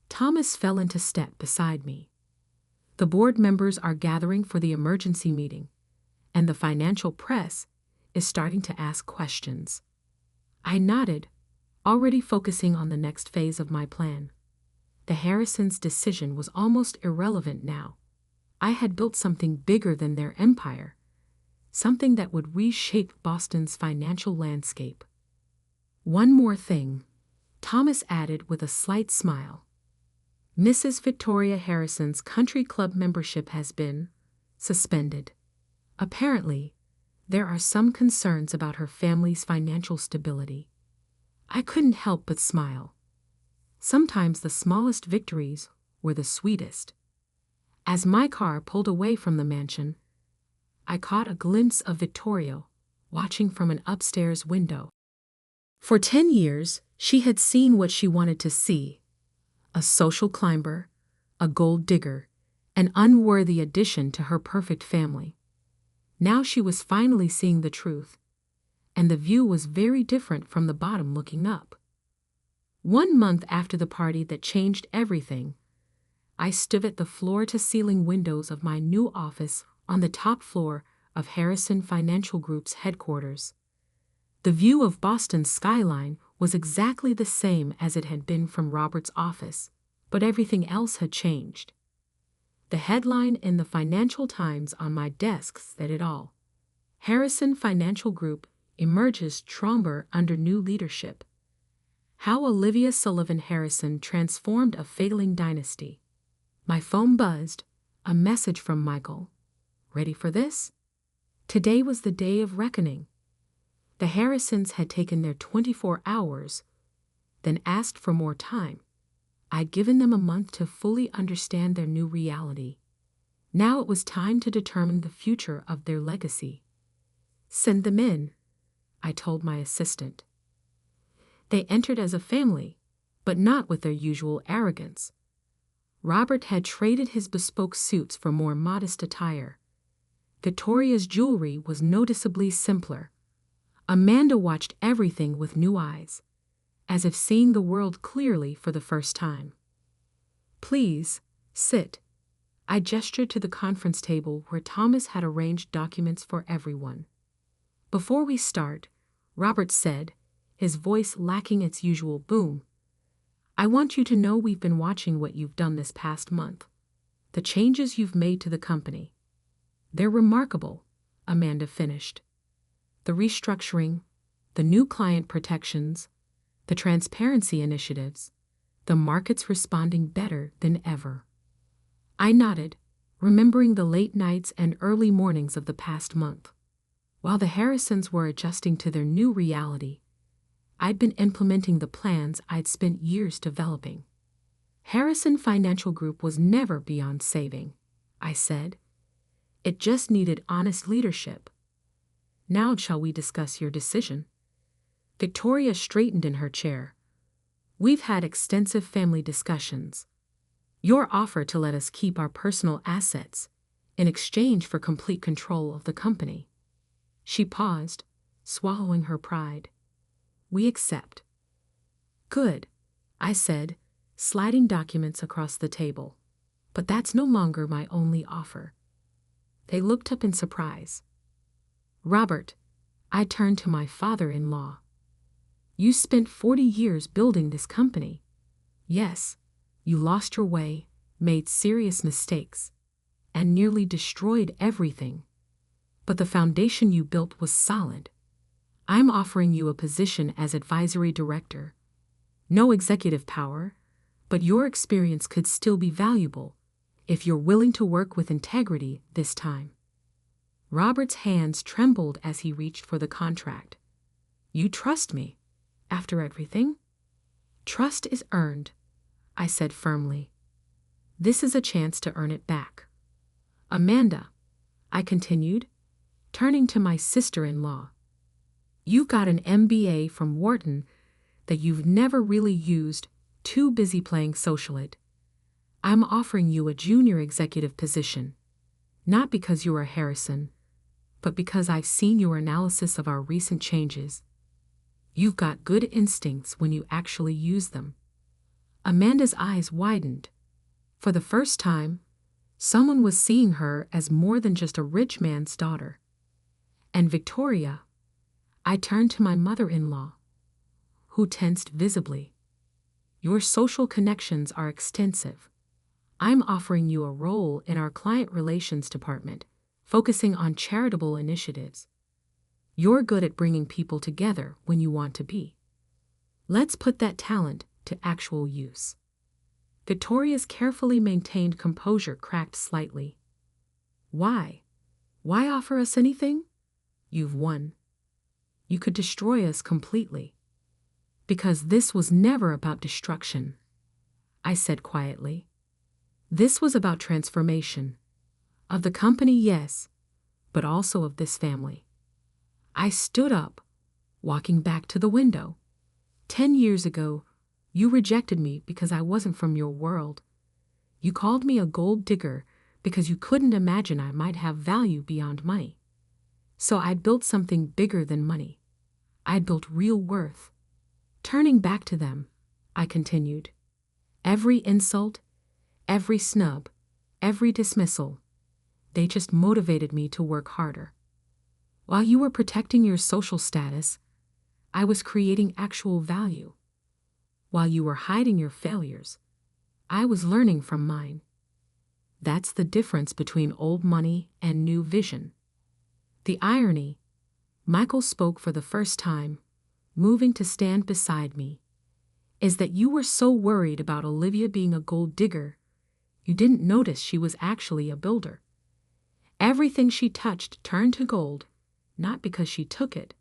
Thomas fell into step beside me. The board members are gathering for the emergency meeting, and the financial press is starting to ask questions. I nodded, already focusing on the next phase of my plan. The Harrisons' decision was almost irrelevant now. I had built something bigger than their empire, something that would reshape Boston's financial landscape. One more thing, Thomas added with a slight smile. Mrs. Victoria Harrison's country club membership has been suspended. Apparently, there are some concerns about her family's financial stability. I couldn't help but smile. Sometimes the smallest victories were the sweetest. As my car pulled away from the mansion, I caught a glimpse of Victoria watching from an upstairs window. For 10 years, she had seen what she wanted to see: a social climber, a gold digger, an unworthy addition to her perfect family. Now she was finally seeing the truth, and the view was very different from the bottom looking up. 1 month after the party that changed everything, I stood at the floor-to-ceiling windows of my new office on the top floor of Harrison Financial Group's headquarters. The view of Boston's skyline was exactly the same as it had been from Robert's office, but everything else had changed. The headline in the Financial Times on my desk said it all. Harrison Financial Group emerges stronger under new leadership. How Olivia Sullivan Harrison transformed a failing dynasty. My phone buzzed, a message from Michael. Ready for this? Today was the day of reckoning. The Harrisons had taken their 24 hours, then asked for more time. I'd given them a month to fully understand their new reality. Now it was time to determine the future of their legacy. Send them in, I told my assistant. They entered as a family, but not with their usual arrogance. Robert had traded his bespoke suits for more modest attire. Victoria's jewelry was noticeably simpler. Amanda watched everything with new eyes, as if seeing the world clearly for the first time. "Please, sit." I gestured to the conference table where Thomas had arranged documents for everyone. "Before we start," Robert said, his voice lacking its usual boom, "I want you to know we've been watching what you've done this past month. The changes you've made to the company. They're remarkable," Amanda finished. "The restructuring, the new client protections, the transparency initiatives, the market's responding better than ever." I nodded, remembering the late nights and early mornings of the past month. While the Harrisons were adjusting to their new reality, I'd been implementing the plans I'd spent years developing. Harrison Financial Group was never beyond saving, I said. It just needed honest leadership. "Now shall we discuss your decision?" Victoria straightened in her chair. "We've had extensive family discussions. Your offer to let us keep our personal assets in exchange for complete control of the company." She paused, swallowing her pride. "We accept." "Good," I said, sliding documents across the table. "But that's no longer my only offer." They looked up in surprise. "Robert," I turned to my father-in-law. "You spent 40 years building this company. Yes, you lost your way, made serious mistakes, and nearly destroyed everything. But the foundation you built was solid. I'm offering you a position as advisory director. No executive power, but your experience could still be valuable if you're willing to work with integrity this time." Robert's hands trembled as he reached for the contract. "You trust me, after everything?" "Trust is earned," I said firmly. "This is a chance to earn it back." "Amanda," I continued, turning to my sister-in-law, "you got an MBA from Wharton that you've never really used, too busy playing socialite. I'm offering you a junior executive position, not because you're a Harrison, but because I've seen your analysis of our recent changes. You've got good instincts when you actually use them." Amanda's eyes widened. For the first time, someone was seeing her as more than just a rich man's daughter. "And Victoria," I turned to my mother-in-law, who tensed visibly, "your social connections are extensive. I'm offering you a role in our client relations department, focusing on charitable initiatives. You're good at bringing people together when you want to be. Let's put that talent to actual use." Victoria's carefully maintained composure cracked slightly. "Why? Why offer us anything? You've won. You could destroy us completely." "Because this was never about destruction," I said quietly. "This was about transformation. Of the company, yes, but also of this family." I stood up, walking back to the window. 10 years ago, you rejected me because I wasn't from your world. You called me a gold digger because you couldn't imagine I might have value beyond money. So I'd built something bigger than money. I'd built real worth. Turning back to them, I continued. Every insult, every snub, every dismissal, they just motivated me to work harder. While you were protecting your social status, I was creating actual value. While you were hiding your failures, I was learning from mine. That's the difference between old money and new vision. The irony, Michael spoke for the first time, moving to stand beside me, is that you were so worried about Olivia being a gold digger, you didn't notice she was actually a builder. Everything she touched turned to gold, not because she took it,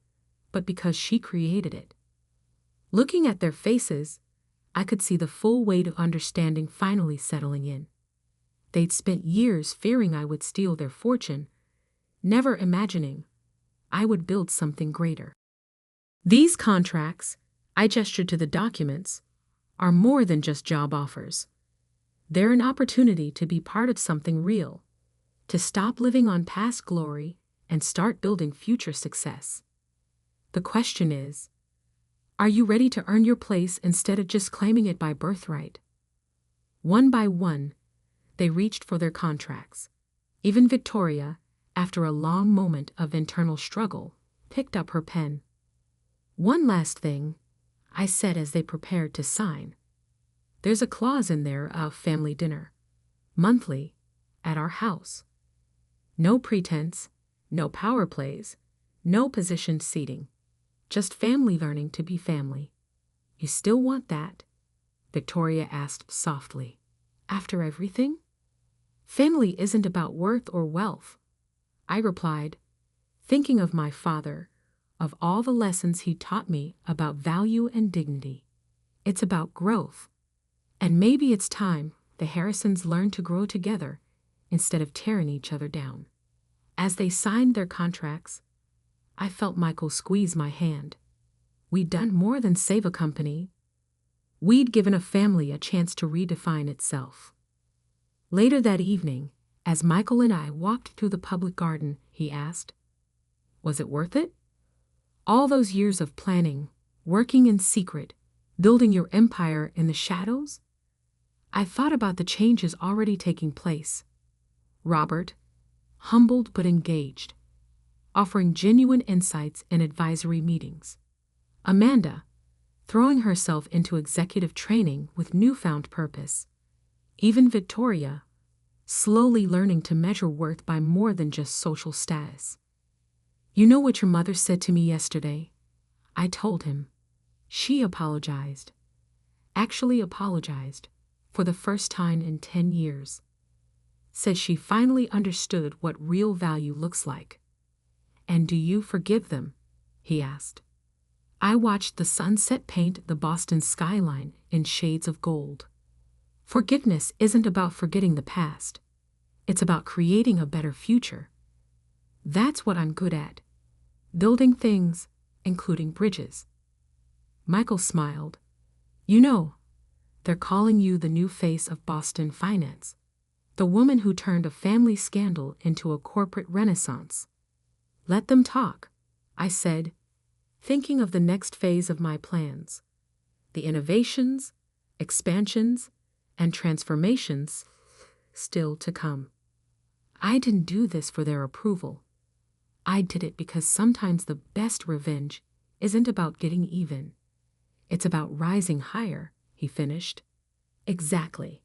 but because she created it. Looking at their faces, I could see the full weight of understanding finally settling in. They'd spent years fearing I would steal their fortune, never imagining I would build something greater. These contracts, I gestured to the documents, are more than just job offers. They're an opportunity to be part of something real, to stop living on past glory and start building future success. The question is, are you ready to earn your place instead of just claiming it by birthright? One by one, they reached for their contracts. Even Victoria, after a long moment of internal struggle, picked up her pen. "One last thing," I said as they prepared to sign. "There's a clause in there of family dinner. Monthly, at our house. No pretense, no power plays, no positioned seating. Just family learning to be family. You still want that?" Victoria asked softly. "After everything?" "Family isn't about worth or wealth," I replied, thinking of my father, of all the lessons he taught me about value and dignity. It's about growth. And maybe it's time the Harrisons learned to grow together instead of tearing each other down. As they signed their contracts, I felt Michael squeeze my hand. We'd done more than save a company. We'd given a family a chance to redefine itself. Later that evening, as Michael and I walked through the public garden, he asked, "Was it worth it? All those years of planning, working in secret, building your empire in the shadows?" I thought about the changes already taking place. Robert, humbled but engaged, offering genuine insights in advisory meetings. Amanda, throwing herself into executive training with newfound purpose. Even Victoria, slowly learning to measure worth by more than just social status. "You know what your mother said to me yesterday?" I told him. She apologized. Actually apologized for the first time in 10 years. Said she finally understood what real value looks like. "And do you forgive them?" he asked. I watched the sunset paint the Boston skyline in shades of gold. Forgiveness isn't about forgetting the past. It's about creating a better future. That's what I'm good at. Building things, including bridges. Michael smiled. "You know, they're calling you the new face of Boston finance. The woman who turned a family scandal into a corporate renaissance." "Let them talk," I said, thinking of the next phase of my plans. The innovations, expansions, and transformations still to come. I didn't do this for their approval. I did it because sometimes the best revenge isn't about getting even. It's about rising higher, he finished. Exactly.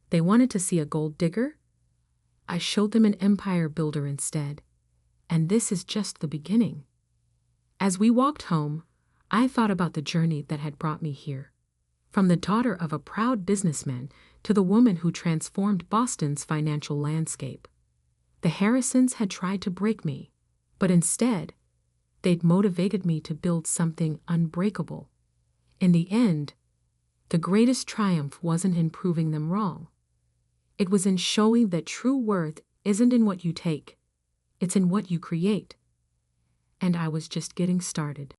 They wanted to see a gold digger? I showed them an empire builder instead. And this is just the beginning. As we walked home, I thought about the journey that had brought me here. From the daughter of a proud businessman to the woman who transformed Boston's financial landscape. The Harrisons had tried to break me, but instead, they'd motivated me to build something unbreakable. In the end, the greatest triumph wasn't in proving them wrong. It was in showing that true worth isn't in what you take, it's in what you create. And I was just getting started.